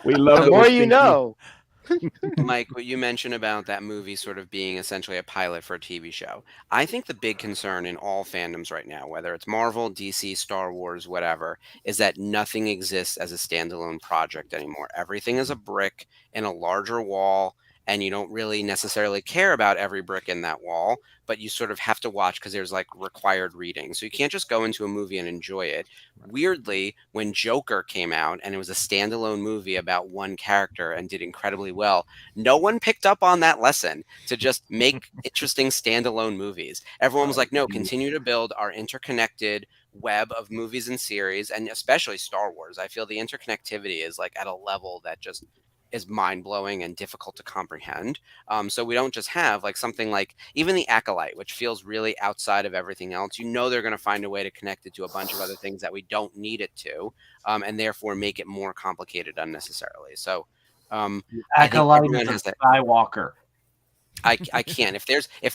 We love The little more you Stinky. know. Mike, what you mentioned about that movie sort of being essentially a pilot for a TV show. I think the big concern in all fandoms right now, whether it's Marvel, DC, Star Wars, whatever, is that nothing exists as a standalone project anymore. Everything is a brick in a larger wall, and you don't really necessarily care about every brick in that wall, but you sort of have to watch because there's like required reading. So you can't just go into a movie and enjoy it. Weirdly, when Joker came out and it was a standalone movie about one character and did incredibly well, no one picked up on that lesson to just make interesting standalone movies. Everyone was like, no, continue to build our interconnected web of movies and series, and especially Star Wars. I feel the interconnectivity is like at a level that just is mind-blowing and difficult to comprehend. So we don't just have like something like even the Acolyte, which feels really outside of everything else. They're going to find a way to connect it to a bunch of other things that we don't need it to, and therefore make it more complicated unnecessarily. So I think Acolyte everyone is a has that. Skywalker. I can't. If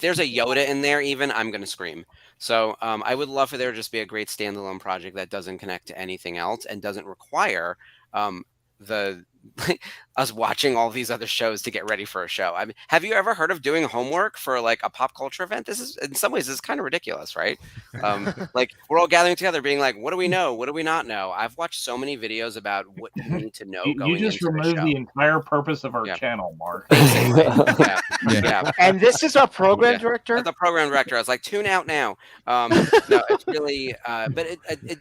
there's a Yoda in there, even I'm gonna scream. So I would love for there to just be a great standalone project that doesn't connect to anything else and doesn't require the us watching all these other shows to get ready for a show. I mean, have you ever heard of doing homework for like a pop culture event? This is in some ways this is kind of ridiculous, right? Like we're all gathering together, being like, "What do we know? What do we not know?" I've watched so many videos about what you need to know You going just into the removed show. the entire purpose of our Yeah. channel, Mark. Basically, yeah. Yeah. And this is our program Yeah. director. The program director, I was like, tune out now. No, it's really, but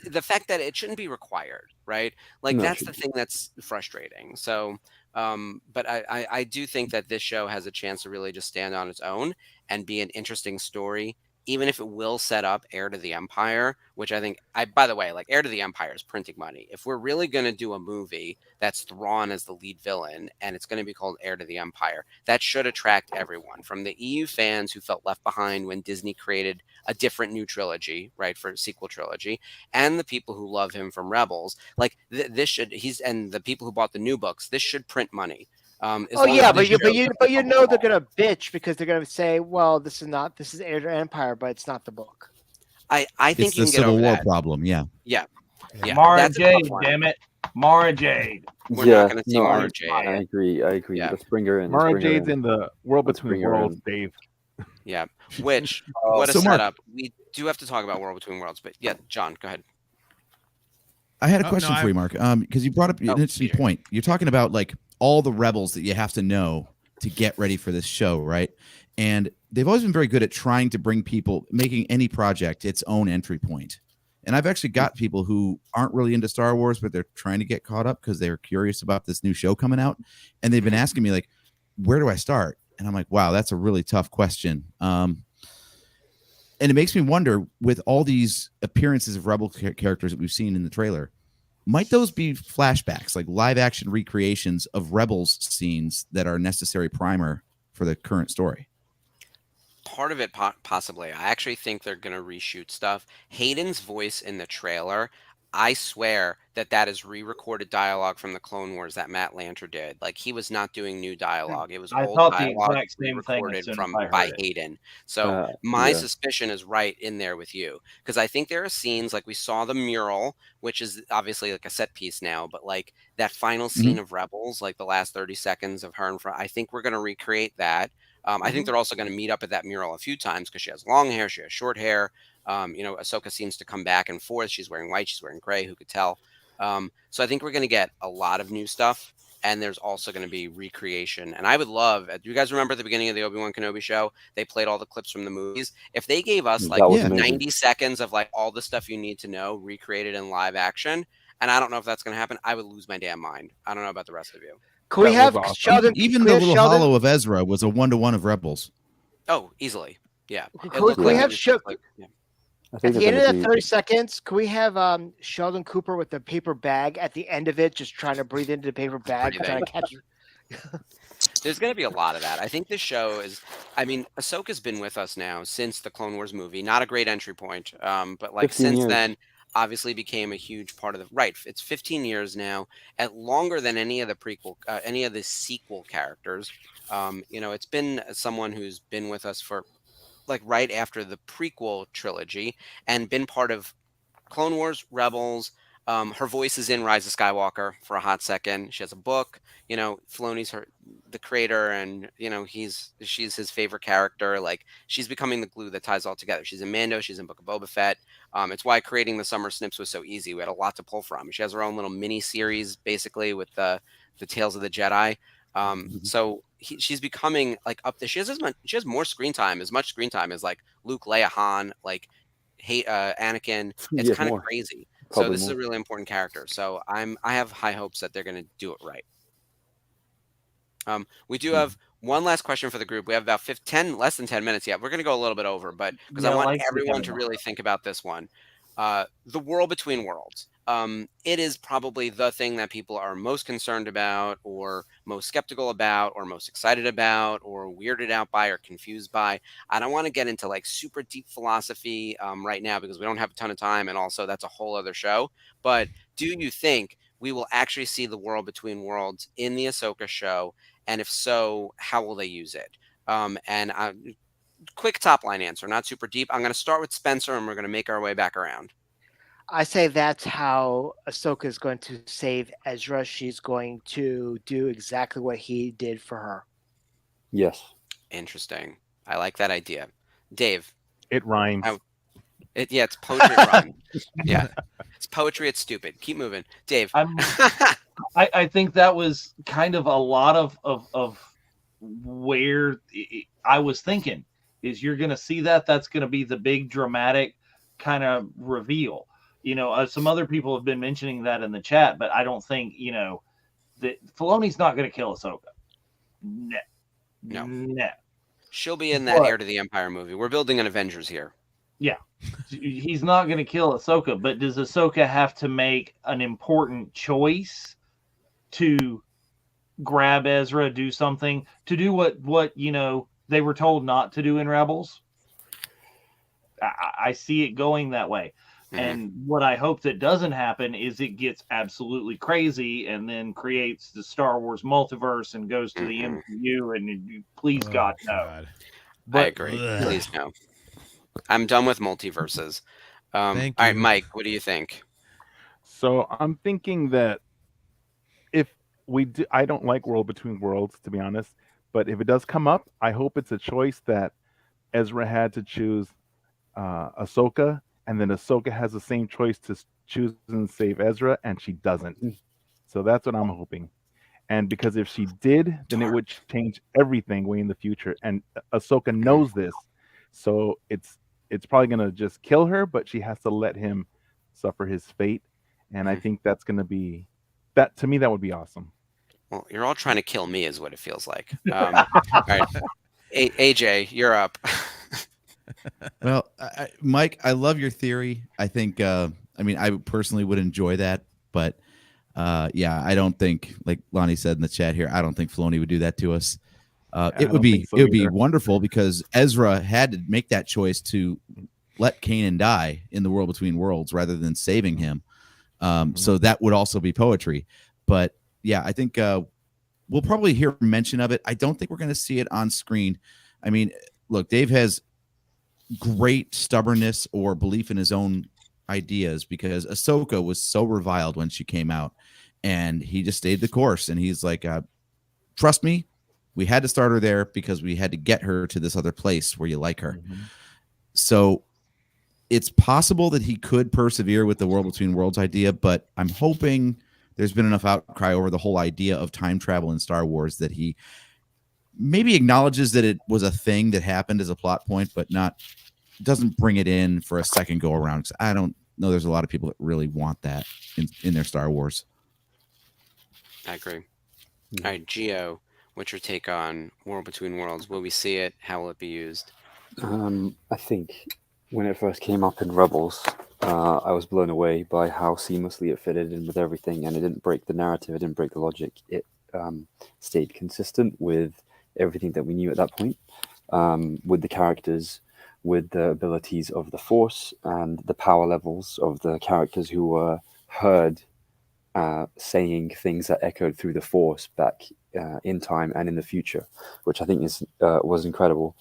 the fact that it shouldn't be required, right? Like No, it that's the shouldn't. thing that's frustrating. So, but I do think that this show has a chance to really just stand on its own and be an interesting story, even if it will set up Heir to the Empire, which I think, by the way, like Heir to the Empire is printing money. If we're really going to do a movie that's Thrawn as the lead villain and it's going to be called Heir to the Empire, that should attract everyone from the EU fans who felt left behind when Disney created a different new trilogy, right, for a sequel trilogy, and the people who love him from Rebels. Like this should, and the people who bought the new books, this should print money. Oh yeah, but you know they're gonna bitch because they're gonna say, well, this is Heir to Empire, but it's not the book. I think It's you the can get Civil over War that. problem. Yeah. Yeah. Mara that's a Jade, tough one. damn it. Mara Jade. We're Yeah, not going to see no, Mara Jade. I agree. Yeah. Let's bring her in. Mara Let's bring her Jade's in. in the World Let's Between bring her Worlds, in. Dave. Yeah. Which, what a So, Mark- setup. We do have to talk about World Between Worlds, but yeah, John, go ahead. I had a Oh, question no, for you, Mark, because you brought up an interesting Peter. point. You're talking about like all the rebels that you have to know to get ready for this show, right? And they've always been very good at trying to bring people, making any project its own entry point. And I've actually got people who aren't really into Star Wars, but they're trying to get caught up because they're curious about this new show coming out. And they've been asking me, like, where do I start? And I'm like, wow, that's a really tough question. And it makes me wonder, with all these appearances of Rebel characters that we've seen in the trailer, might those be flashbacks, like live action recreations of Rebels scenes that are necessary primer for the current story? Part of it, possibly. I actually think they're going to reshoot stuff. Hayden's voice in the trailer, I swear that is re-recorded dialogue from the Clone Wars that Matt Lanter did. Like he was not doing new dialogue; it was I old thought the dialogue exact same thing as re-recorded soon as from I heard by it. Hayden. So my Yeah. suspicion is right in there with you, because I think there are scenes like we saw the mural, which is obviously like a set piece now, but like that final scene of Rebels, like the last 30 seconds of her in front. I think we're going to recreate that. I think they're also going to meet up at that mural a few times because she has long hair, she has short hair. Ahsoka seems to come back and forth. She's wearing white, she's wearing gray. Who could tell? So I think we're going to get a lot of new stuff, and there's also going to be recreation. And I would love. Do you guys remember at the beginning of the Obi-Wan Kenobi show? They played all the clips from the movies. If they gave us like That was 90 seconds of like all the stuff you need to know recreated in live action, and I don't know if that's going to happen, I would lose my damn mind. I don't know about the rest of you. Can we That have was awesome. Sheldon? Even can the we have little Sheldon? hollow of Ezra was a 1-to-1 of Rebels. Oh, easily. Yeah. Can It looked we like it have was Shel- just like- yeah. I At think the they're end of gonna that be 30 seconds, can we have Sheldon Cooper with the paper bag at the end of it, just trying to breathe into the paper bag, Breathing. trying to catch? There's going to be a lot of that. I think this show is, I mean, Ahsoka's been with us now since the Clone Wars movie. Not a great entry point, but like 15 since years. then, obviously became a huge part of the, right. It's 15 years now, at longer than any of the sequel characters. It's been someone who's been with us for like right after the prequel trilogy and been part of Clone Wars, Rebels. Her voice is in Rise of Skywalker for a hot second. She has a book. Filoni's the creator, and she's his favorite character. Like she's becoming the glue that ties all together. She's in Mando. She's in Book of Boba Fett. It's why creating the Summer Snips was so easy. We had a lot to pull from. She has her own little mini series, basically with the Tales of the Jedi. So she's becoming like up there. She has more screen time, as much screen time as like Luke, Leia, Han, like Anakin. It's Yeah, kind of more. crazy. So Probably this is a more. really important character. So I have high hopes that they're going to do it right. We do have one last question for the group. We have about less than 10 minutes yet. We're going to go a little bit over, but because I Yeah, want like we everyone have to more. really think about this one. the world between worlds. It is probably the thing that people are most concerned about, or most skeptical about, or most excited about, or weirded out by, or confused by. I don't want to get into like super deep philosophy right now because we don't have a ton of time, and also that's a whole other show. But do you think we will actually see the world between worlds in the Ahsoka show? And if so, how will they use it? And quick top line answer, not super deep. I'm going to start with Spencer, and we're going to make our way back around. I say that's how Ahsoka is going to save Ezra. She's going to do exactly what he did for her. Yes. Interesting. I like that idea. Dave. It rhymes. Yeah, it's poetry. It rhymes. Yeah, it's poetry. It's stupid. Keep moving, Dave. I think that was kind of a lot of where I was thinking is you're going to see that's going to be the big dramatic kind of reveal. Some other people have been mentioning that in the chat, but I don't think that Filoni's not going to kill Ahsoka. No. She'll be in that Heir to the Empire movie. We're building an Avengers here. Yeah, he's not going to kill Ahsoka, but does Ahsoka have to make an important choice to grab Ezra, do something, to do what they were told not to do in Rebels? I see it going that way. Mm-hmm. And what I hope that doesn't happen is it gets absolutely crazy and then creates the Star Wars multiverse and goes to the MCU and please God, no. But, I agree. Please no. I'm done with multiverses. All right, Mike, what do you think? So I'm thinking that if we do, I don't like World Between Worlds, to be honest, but if it does come up, I hope it's a choice that Ezra had to choose Ahsoka, and then Ahsoka has the same choice to choose and save Ezra, and she doesn't. So that's what I'm hoping. And because if she did, then it would change everything way in the future. And Ahsoka knows this, so it's probably gonna just kill her, but she has to let him suffer his fate. And I think that's gonna be that. To me, that would be awesome. Well, you're all trying to kill me, is what it feels like. All right, AJ, you're up. Well, Mike, I love your theory. I think, I personally would enjoy that, but I don't think, like Lonnie said in the chat here, I don't think Filoni would do that to us. It would be wonderful because Ezra had to make that choice to let Kanan die in the world between worlds rather than saving him. So that would also be poetry. But yeah, I think we'll probably hear mention of it. I don't think we're going to see it on screen. I mean, look, Dave has great stubbornness or belief in his own ideas because Ahsoka was so reviled when she came out, and he just stayed the course. And he's like, trust me, we had to start her there because we had to get her to this other place where you like her. Mm-hmm. So it's possible that he could persevere with the world between worlds idea, but I'm hoping there's been enough outcry over the whole idea of time travel in Star Wars that he maybe acknowledges that it was a thing that happened as a plot point, but doesn't bring it in for a second go around. Because I don't know there's a lot of people that really want that in their Star Wars. I agree. All right, Gio, what's your take on World Between Worlds? Will we see it? How will it be used? I think when it first came up in Rebels, I was blown away by how seamlessly it fitted in with everything, and it didn't break the narrative, it didn't break the logic. It stayed consistent with everything that we knew at that point, with the characters, with the abilities of the Force, and the power levels of the characters who were heard saying things that echoed through the Force back in time and in the future, which I think was incredible.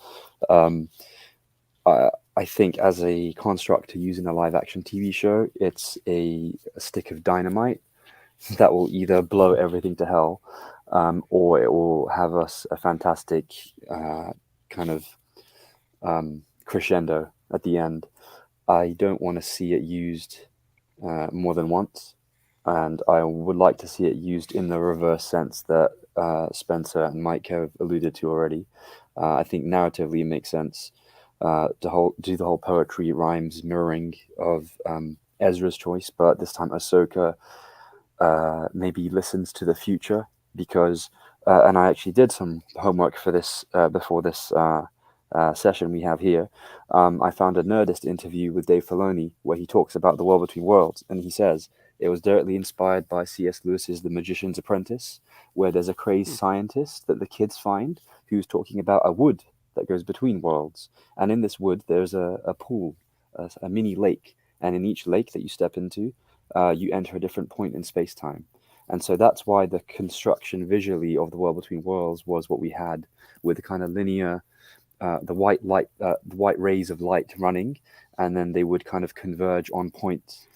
I think as a construct to use in a live-action TV show, it's a stick of dynamite that will either blow everything to hell, or it will have us a fantastic kind of crescendo at the end. I don't want to see it used more than once, and I would like to see it used in the reverse sense that Spencer and Mike have alluded to already. I think narratively it makes sense to do the whole poetry, rhymes, mirroring of Ezra's choice, but this time Ahsoka maybe listens to the future, because and I actually did some homework for this before this session we have here, I found a Nerdist interview with Dave Filoni where he talks about the world between worlds, and he says it was directly inspired by C.S. Lewis's The Magician's Apprentice, where there's a crazed scientist that the kids find who's talking about a wood that goes between worlds, and in this wood there's a pool, a mini lake, and in each lake that you step into, you enter a different point in space-time. And so that's why the construction visually of the world between worlds was what we had, with the kind of linear, the white rays of light running, and then they would kind of converge on points.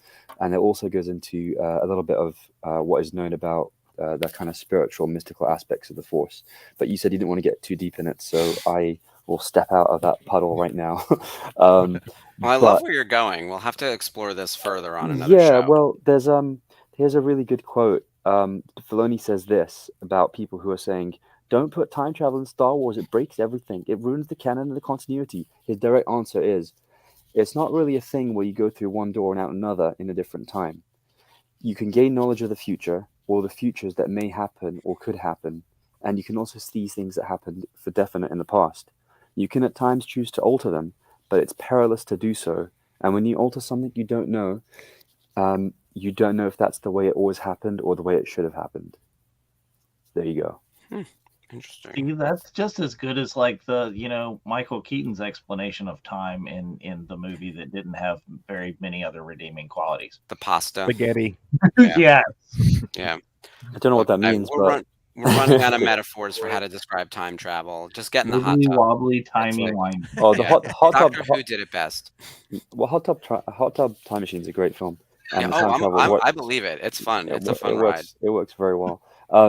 And it also goes into a little bit of what is known about the kind of spiritual, mystical aspects of the Force. But you said you didn't want to get too deep in it, so I will step out of that puddle right now. Well, I love where you're going. We'll have to explore this further on another show. Yeah, well, here's a really good quote. Filoni says this about people who are saying, "Don't put time travel in Star Wars. It breaks everything. It ruins the canon and the continuity." His direct answer is, it's not really a thing where you go through one door and out another in a different time. You can gain knowledge of the future, or the futures that may happen or could happen, and you can also see things that happened for definite in the past. You can at times choose to alter them, but it's perilous to do so. And when you alter something you don't know if that's the way it always happened or the way it should have happened. There you go. Interesting. See, that's just as good as like the Michael Keaton's explanation of time in the movie that didn't have very many other redeeming qualities. The pasta. Spaghetti. Yeah. Yeah. I don't know what that means, but we're running out of metaphors for how to describe time travel. Just get in the hot Wibbly tub. wobbly, timey wine. oh, the hot tub. Doctor Who did it best. Well, Hot Tub Time Machine's a great film. And Yeah, the time travel I believe it. It's fun. It's a fun it ride. works. It works very well.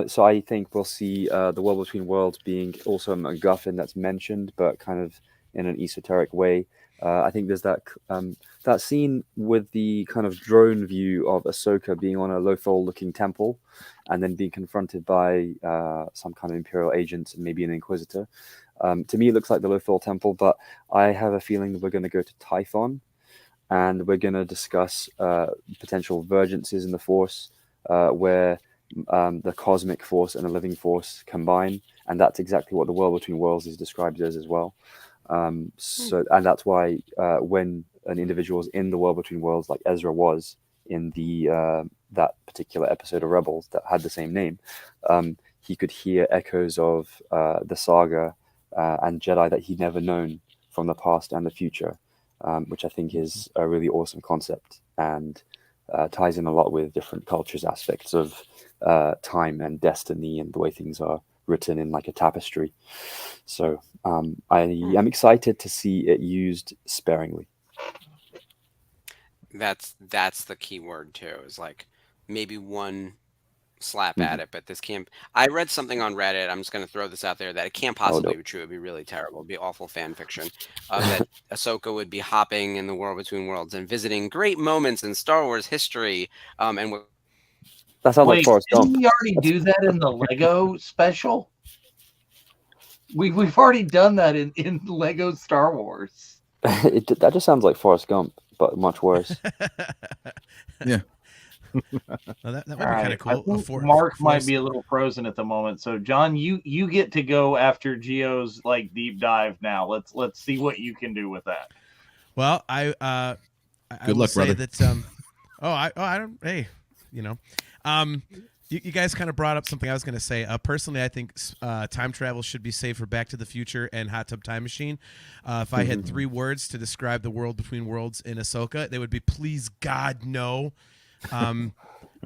So I think we'll see the world between worlds being also a MacGuffin that's mentioned, but kind of in an esoteric way. I think there's that scene with the kind of drone view of Ahsoka being on a Lothal-looking temple, and then being confronted by some kind of Imperial agent and maybe an Inquisitor. To me, it looks like the Lothal Temple, but I have a feeling that we're going to go to Tython, and we're going to discuss potential divergences in the Force, where the cosmic force and the living force combine, and that's exactly what the world between worlds is described as well. And that's why when an individual is in the world between worlds, like Ezra was in the that particular episode of Rebels that had the same name, he could hear echoes of the saga and Jedi that he'd never known from the past and the future, which I think is a really awesome concept, and ties in a lot with different cultures' aspects of time and destiny and the way things are written in like a tapestry. So I am excited to see it used sparingly. That's the key word too. Is like maybe one slap at it, but this can't. I read something on Reddit. I'm just going to throw this out there that it can't possibly be true. It'd be really terrible. It'd be awful fan fiction. That Ahsoka would be hopping in the world between worlds and visiting great moments in Star Wars history. And that sounds like Forrest Gump. Didn't we already do that in the Lego special? We've already done that in Lego Star Wars. That just sounds like Forrest Gump, but much worse. Yeah. Well, that might be kind of cool. Mark might be a little frozen at the moment. So John, you get to go after Geo's like deep dive now. Let's see what you can do with that. Well, I good luck, say brother. that I don't, hey, you guys kind of brought up something I was going to say. Personally, I think time travel should be saved for Back to the Future and Hot Tub Time Machine. If I had 3 words to describe the world between worlds in Ahsoka, they would be please God no.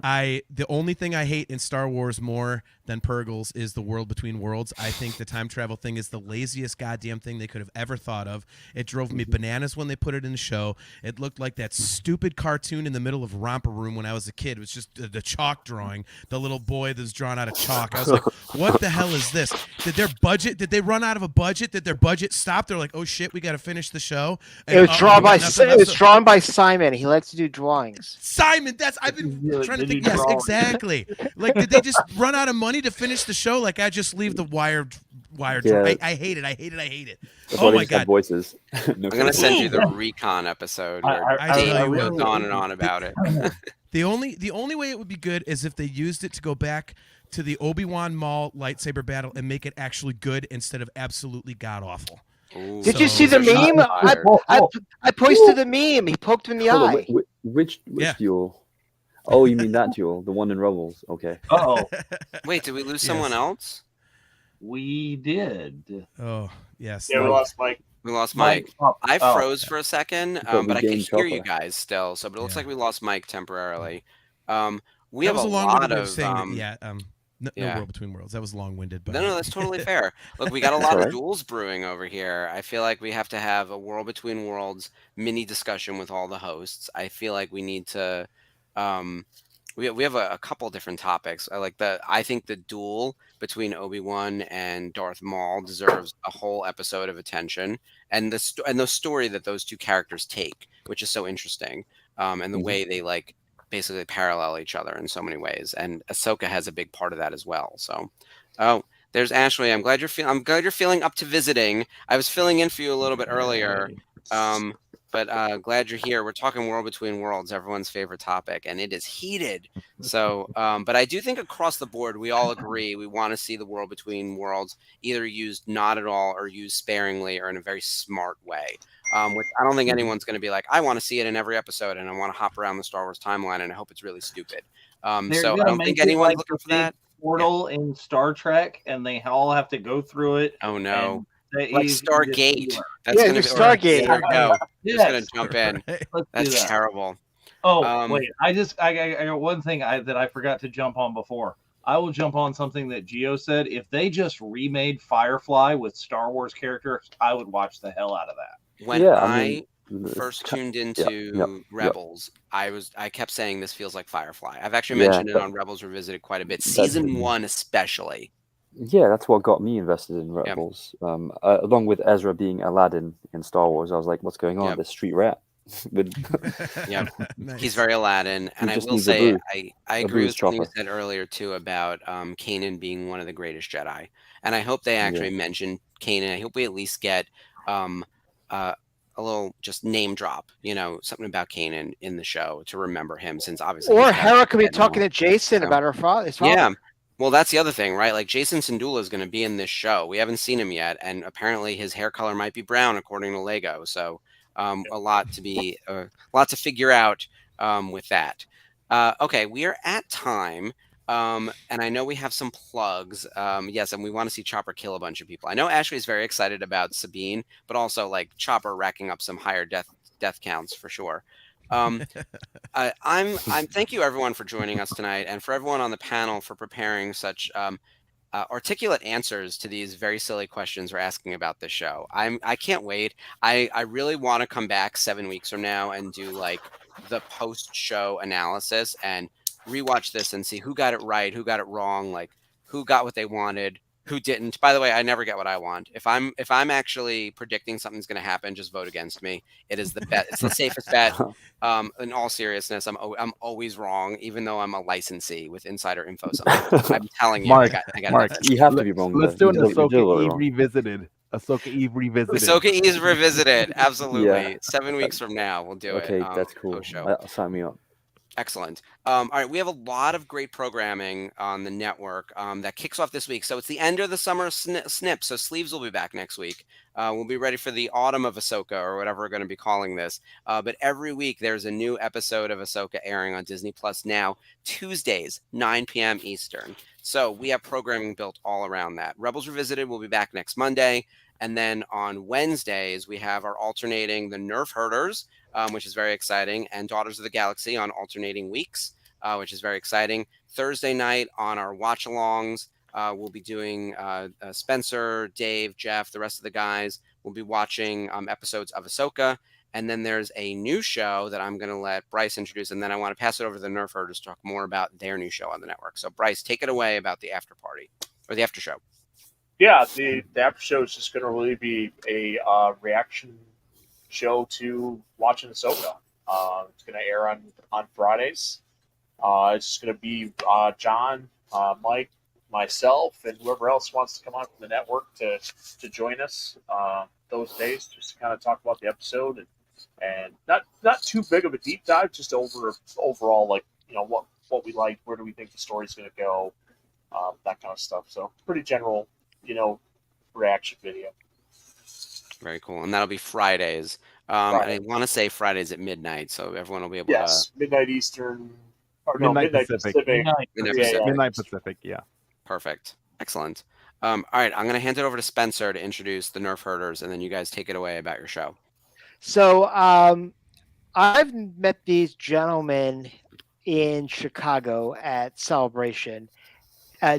The only thing I hate in Star Wars more than Purgles is the world between worlds. I think the time travel thing is the laziest goddamn thing they could have ever thought of. It drove me bananas when they put it in the show. It looked like that stupid cartoon in the middle of Romper Room when I was a kid. It was just the chalk drawing, the little boy that's drawn out of chalk. I was like, what the hell is this? Did they run out of a budget? Did their budget stop? They're like, oh shit, we got to finish the show. And, It was drawn by Simon. He likes to do drawings. Simon, I've been trying to think. Yes, exactly. Like, did they just run out of money to finish the show? Like, I just leave the wire. Yeah. I hate it. That's Oh why they my just have God. voices. I'm gonna send you the recon episode where Dave goes on and on about it. The only way it would be good is if they used it to go back to the Obi-Wan Maul lightsaber battle and make it actually good instead of absolutely god awful. Ooh, Did you So- see the these are shots meme? fired. I posted the meme. He poked him in the Hold on, eye. which Yeah. duel? Oh, you mean that duel, the one in Rebels? Okay. Oh, Wait, did we lose Yes. someone else? we did. Oh, yes. Yeah, we Mike. lost Mike. We lost Mike. Oh, I oh. froze for a second, But we but I could gained hear you Chopper. guys still. So, but it looks Yeah. like we lost Mike temporarily. We That have was a a long-winded lot way of of saying that. Yeah. No yeah. World Between Worlds. That was long-winded, but No, that's totally fair. Look, we got a That's lot all of right. duels brewing over here. I feel like we have to have a World Between Worlds mini discussion with all the hosts. I feel like we need to. Um, we have a couple different topics. I think the duel between Obi-Wan and Darth Maul deserves a whole episode of attention, and the story that those two characters take, which is so interesting, and the Mhm. way they like basically parallel each other in so many ways. And Ahsoka has a big part of that as well. So, oh, there's Ashley. I'm glad you're feeling up to visiting. I was filling in for you a little bit earlier. But glad you're here. We're talking World Between Worlds, everyone's favorite topic, and it is heated. So, but I do think across the board, we all agree we want to see the World Between Worlds either used not at all or used sparingly or in a very smart way. Which I don't think anyone's going to be like, I want to see it in every episode and I want to hop around the Star Wars timeline and I hope it's really stupid. They're So I gonna don't make think it anyone's like looking the for big that. portal in Star Trek, and they all have to go through it. Oh no. And Like just Stargate. do it. That's Yeah, going to the be Stargate. There we go. Just going Yes, to jump in. Right. let's do That's that. terrible. Oh, wait, I got one thing that I forgot to jump on before. I will jump on something that Gio said. If they just remade Firefly with Star Wars characters, I would watch the hell out of that. When Yeah, I it's first tuned yep, into yep. Rebels, I kept saying this feels like Firefly. I've actually Yeah, mentioned it that- on Rebels Revisited quite a bit. that's- Season 1 especially. Yeah, that's what got me invested in Rebels. Along with Ezra being Aladdin in Star Wars, I was like, "What's going on? Yep. This street rat." With Yep. Nice. He's very Aladdin, and I just will needs a say brew. I A agree brew with something you chopper. said earlier too about Kanan being one of the greatest Jedi, and I hope they actually mention Kanan. I hope we at least get a little just name drop, something about Kanan in the show to remember him, since obviously Or he's Hera could be dead now. talking to Jason So- about his father. Yeah. Well, that's the other thing, right? Like Jason Syndulla is going to be in this show. We haven't seen him yet, and apparently his hair color might be brown, according to Lego. So, a lot to figure out with that. Okay, we are at time, and I know we have some plugs. Yes, and we want to see Chopper kill a bunch of people. I know Ashley's very excited about Sabine, but also like Chopper racking up some higher death counts for sure. I'm thank you everyone for joining us tonight, and for everyone on the panel for preparing such articulate answers to these very silly questions we're asking about this show. I can't wait. I really want to come back 7 weeks from now and do like the post-show analysis and rewatch this and see who got it right, who got it wrong, like who got what they wanted, who didn't. By the way, I never get what I want. If I'm actually predicting something's going to happen, just vote against me. It is the bet. It's the safest bet. In all seriousness, I'm always wrong, even though I'm a licensee with insider info. I'm telling you, Mark, I got Mark, nothing. You have to be wrong. Let's though. do an You did it Ahsoka Eve wrong. revisited. Ahsoka Eve revisited. Ahsoka is revisited. Absolutely. Yeah. 7 weeks from now, we'll do it. Okay, that's cool. Post-show. Sign me up. Excellent. All right, we have a lot of great programming on the network that kicks off this week. So it's the end of the summer snip. So Sleeves will be back next week. We'll be ready for the autumn of Ahsoka, or whatever we're going to be calling this. But every week there's a new episode of Ahsoka airing on Disney Plus now, Tuesdays, 9 p.m. Eastern. So we have programming built all around that. Rebels Revisited will be back next Monday. And then on Wednesdays, we have our alternating The Nerfherders, which is very exciting, and Daughters of the Galaxy on alternating weeks, which is very exciting. Thursday night on our watch-alongs, we'll be doing Spencer, Dave, Jeff, the rest of the guys. We'll be watching episodes of Ahsoka. And then there's a new show that I'm going to let Bryce introduce, and then I want to pass it over to the Nerfherders to talk more about their new show on the network. So, Bryce, take it away about the after party, or the after show. Yeah, the after show is just going to really be a reaction show to watching Ahsoka. It's going to air on Fridays. It's just going to be John, Mike, myself, and whoever else wants to come on from the network to join us those days, just to kind of talk about the episode and not too big of a deep dive, just overall, like, what we like, where do we think the story's going to go, that kind of stuff. So pretty general, reaction video. Very cool. And that'll be Fridays. And I Friday. want to say Fridays at midnight, so everyone will be able to Yes, midnight Eastern, or no, Midnight midnight Pacific. Pacific. Midnight. Midnight 3 Pacific. a.m. Midnight Pacific. Yeah. Perfect. Excellent. All right, I'm going to hand it over to Spencer to introduce the Nerf Herders, and then you guys take it away about your show. So I've met these gentlemen in Chicago at Celebration.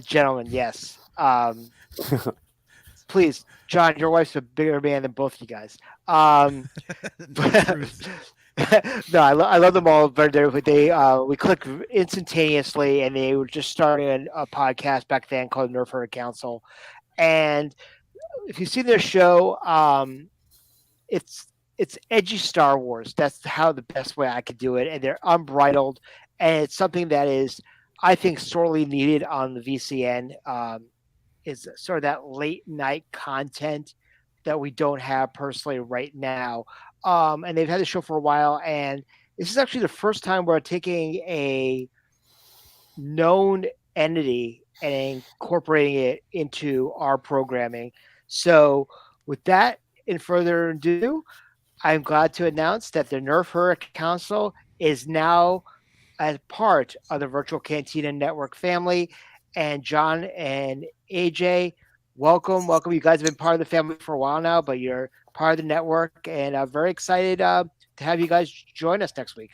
Gentlemen, yes. Please, John, your wife's a bigger man than both you guys. Truth. No, I love them all. But we clicked instantaneously, and they were just starting a podcast back then called Nerfherder Council. And if you see their show, it's edgy Star Wars. That's how the best way I could do it, and they're unbridled, and it's something that is, I think, sorely needed on the VCN. Is sort of that late night content that we don't have personally right now. And they've had the show for a while, and this is actually the first time we're taking a known entity and incorporating it into our programming. So, with that, in further ado, I'm glad to announce that the Nerfherder Council is now a part of the Virtual Cantina Network family. And John and AJ, welcome. You guys have been part of the family for a while now, but you're part of the network, and I'm very excited to have you guys join us next week.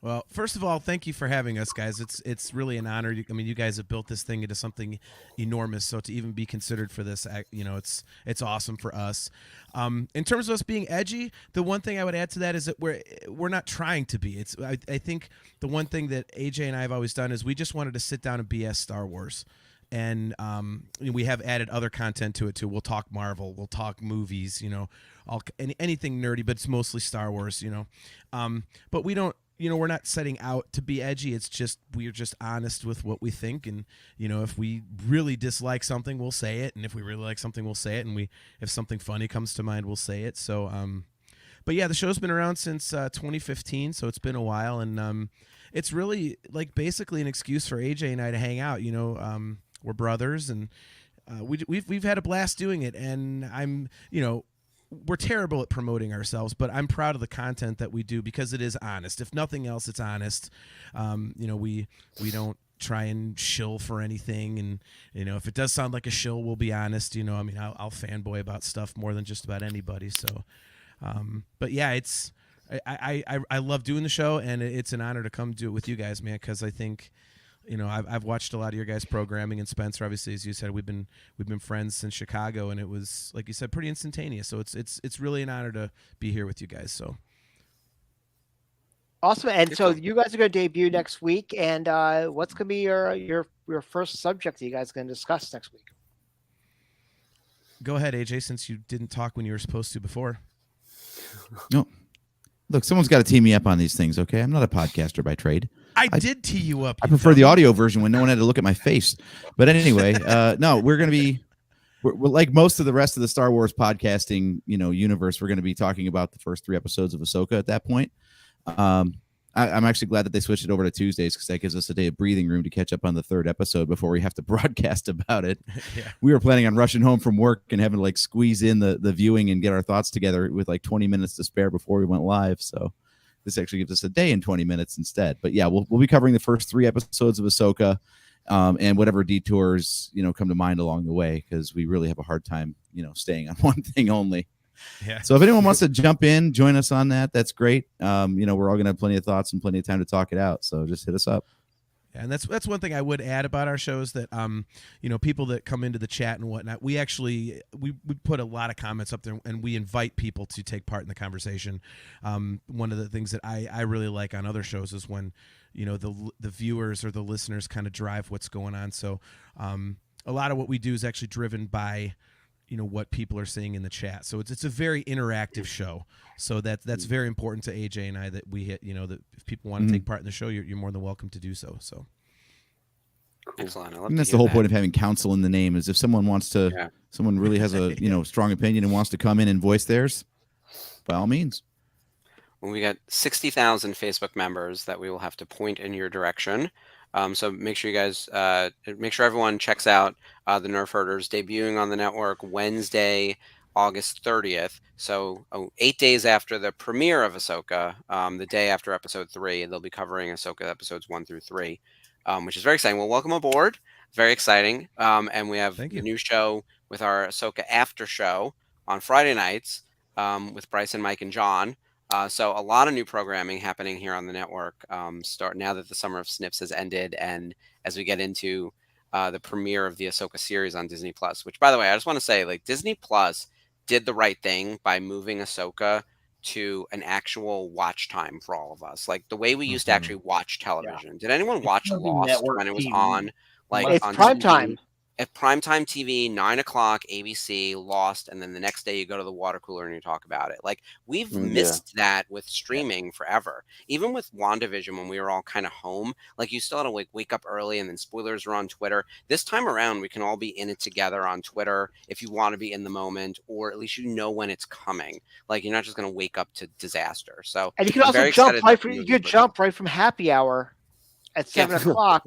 Well, first of all, thank you for having us, guys. It's really an honor. I mean, you guys have built this thing into something enormous. So to even be considered for this, it's awesome for us. In terms of us being edgy, the one thing I would add to that is that we're not trying to be. I think the one thing that AJ and I have always done is we just wanted to sit down and BS Star Wars. And we have added other content to it too. We'll talk Marvel, we'll talk movies, anything nerdy, but it's mostly Star Wars, But we don't. We're not setting out to be edgy. It's just we're just honest with what we think, and if we really dislike something, we'll say it, and if we really like something, we'll say it, and if something funny comes to mind, we'll say it. So, but yeah, the show's been around since 2015, so it's been a while, and it's really like basically an excuse for AJ and I to hang out. We're brothers, and we've had a blast doing it, and we're terrible at promoting ourselves, but I'm proud of the content that we do because it is honest. If nothing else, it's honest. We don't try and shill for anything, and if it does sound like a shill, we'll be honest. I'll fanboy about stuff more than just about anybody. So, but yeah, I love doing the show, and it's an honor to come do it with you guys, man. Because I think. I've watched a lot of your guys' programming, and Spencer, obviously, as you said, we've been friends since Chicago, and it was, like you said, pretty instantaneous. So it's really an honor to be here with you guys. So awesome. And so you guys are going to debut next week, and what's going to be your first subject that you guys are going to discuss next week? Go ahead, AJ, since you didn't talk when you were supposed to before. No, look, someone's got to tee me up on these things. Okay, I'm not a podcaster by trade. I did tee you up. I prefer the audio version when no one had to look at my face. But anyway, no, we're like most of the rest of the Star Wars podcasting, universe. We're going to be talking about the first 3 episodes of Ahsoka at that point. I'm actually glad that they switched it over to Tuesdays because that gives us a day of breathing room to catch up on the 3rd episode before we have to broadcast about it. Yeah. We were planning on rushing home from work and having to squeeze in the viewing and get our thoughts together with 20 minutes to spare before we went live. So this actually gives us a day and 20 minutes instead. But yeah, we'll be covering the first 3 episodes of Ahsoka, and whatever detours come to mind along the way, because we really have a hard time staying on one thing only. Yeah. So if anyone wants to jump in, join us on that. That's great. We're all gonna have plenty of thoughts and plenty of time to talk it out. So just hit us up. Yeah, and that's one thing I would add about our shows that people that come into the chat and whatnot, we put a lot of comments up there, and we invite people to take part in the conversation. One of the things that I really like on other shows is when the viewers or the listeners kind of drive what's going on. So a lot of what we do is actually driven by what people are saying in the chat. So it's a very interactive show. So that's very important to AJ and I, that we hit, that if people want to take part in the show, you're more than welcome to do so. So Excellent. And that's the whole point of having counsel in the name, is if someone wants to, someone really has a, strong opinion and wants to come in and voice theirs, by all means. Well, we got 60,000 Facebook members that we will have to point in your direction. So make sure you guys, make sure everyone checks out the Nerf Herders debuting on the network Wednesday, August 30th. So 8 days after the premiere of Ahsoka, the day after episode 3, they'll be covering Ahsoka episodes 1 through 3, which is very exciting. Well, welcome aboard. Very exciting. And we have Thank the you. new show with our Ahsoka after show on Friday nights with Bryson, Mike, and John. So a lot of new programming happening here on the network. Start now that the summer of Snips has ended, and as we get into the premiere of the Ahsoka series on Disney Plus. Which, by the way, I just want to say, like, Disney Plus did the right thing by moving Ahsoka to an actual watch time for all of us, like the way we used to actually watch television. Did anyone watch gonna be Lost network when it was TV. on, like Must It's on prime TV? time. At primetime TV, 9 o'clock, ABC, Lost, and then the next day you go to the water cooler and you talk about it. Like, we've Yeah. missed that with streaming forever. Even with WandaVision, when we were all kind of home, like, you still had to like wake up early, and then spoilers were on Twitter. This time around, we can all be in it together on Twitter if you want to be in the moment, or at least you know when it's coming. Like, you're not just going to wake up to disaster. So And you can I'm also very jump excited right that from they're you moving could quickly. jump right from happy hour at Yeah. 7 o'clock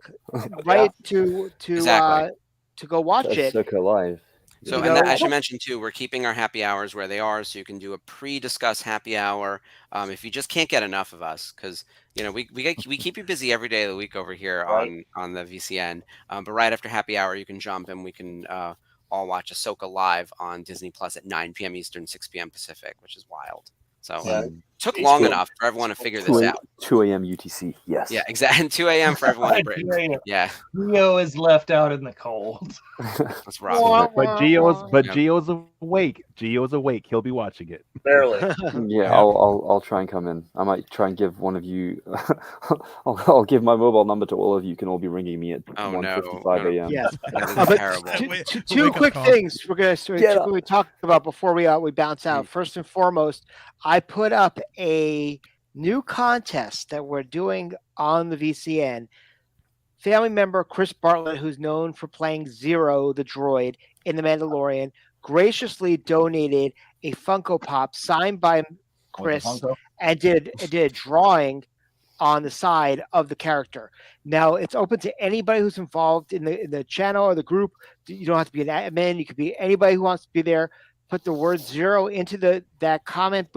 right Exactly. to go watch it. Ahsoka Live. So, You and that, know, I should mention too, we're keeping our happy hours where they are, so you can do a pre-discuss happy hour if you just can't get enough of us, because we keep you busy every day of the week over here Right. on the VCN. But right after happy hour, you can jump and we can all watch Ahsoka live on Disney Plus at 9 p.m. Eastern, 6 p.m. Pacific, which is wild. So Yeah. it took It's long good. enough for everyone to figure 2 this a- out. 2 a.m. UTC. Yes. Yeah, exactly. And 2 a.m. for everyone in Britain. Yeah, Leo is left out in the cold. that's rough. But Yep. Gio's awake. Gio's awake. He'll be watching it. Barely. Yeah, Yep. I'll try and come in. I might try and give one of you. I'll give my mobile number to all of you. You can all be ringing me at Oh, no. 1:55 a.m. Yes. That is But terrible. two Wake-up quick call. things we're going to Get up. quickly talk about before we bounce out. First and foremost, I put up a new contest that we're doing on the VCN. Family member Chris Bartlett, who's known for playing Zero, the droid, in The Mandalorian, graciously donated a Funko Pop signed by Chris and did a drawing on the side of the character. Now it's open to anybody who's involved in the channel or the group. You don't have to be an admin. You could be anybody who wants to be there. Put the word Zero into that comment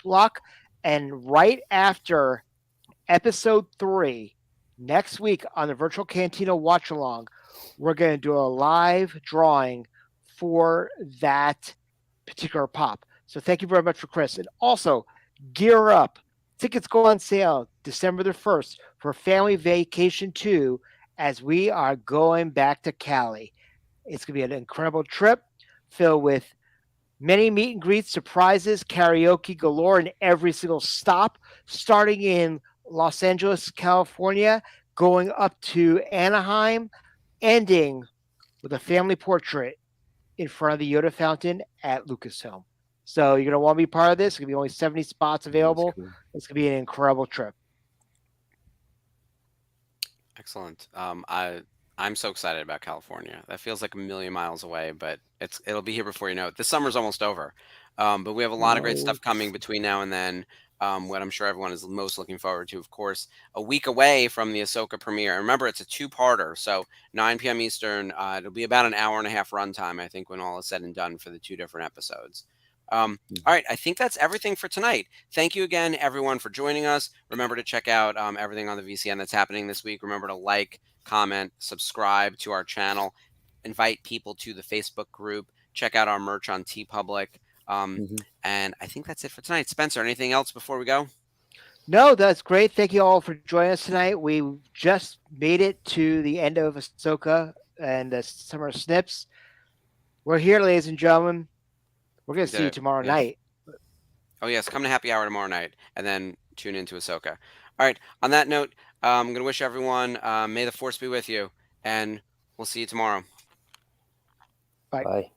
block, and right after episode 3 next week on the Virtual Cantina Watch Along, we're going to do a live drawing for that particular pop. So thank you very much for Chris. And also, gear up. Tickets go on sale December the 1st for Family Vacation 2 as we are going back to Cali. It's going to be an incredible trip filled with many meet and greets, surprises, karaoke galore in every single stop, starting in Los Angeles, California, going up to Anaheim, ending with a family portrait in front of the Yoda fountain at Lucasfilm. So you're going to want to be part of this. It's going to be only 70 spots available. Cool. It's going to be an incredible trip. Excellent. I'm so excited about California. That feels like a million miles away, but it'll be here before you know it. This summer's almost over, but we have a lot of great stuff coming between now and then. What I'm sure everyone is most looking forward to, of course, a week away from the Ahsoka premiere. And remember, it's a two-parter, so 9 p.m. Eastern. It'll be about an hour and a half runtime, I think, when all is said and done for the 2 different episodes. All right, I think that's everything for tonight. Thank you again, everyone, for joining us. Remember to check out everything on the VCN that's happening this week. Remember to like, comment, subscribe to our channel, invite people to the Facebook group, check out our merch on TeePublic. And I think that's it for tonight. Spencer, anything else before we go? No, that's great. Thank you all for joining us tonight. We just made it to the end of Ahsoka and the Summer Snips. We're here, ladies and gentlemen. We're going to see you tomorrow night. Oh, yes. Come to happy hour tomorrow night and then tune into Ahsoka. All right. On that note, I'm going to wish everyone, may the force be with you, and we'll see you tomorrow. Bye. Bye.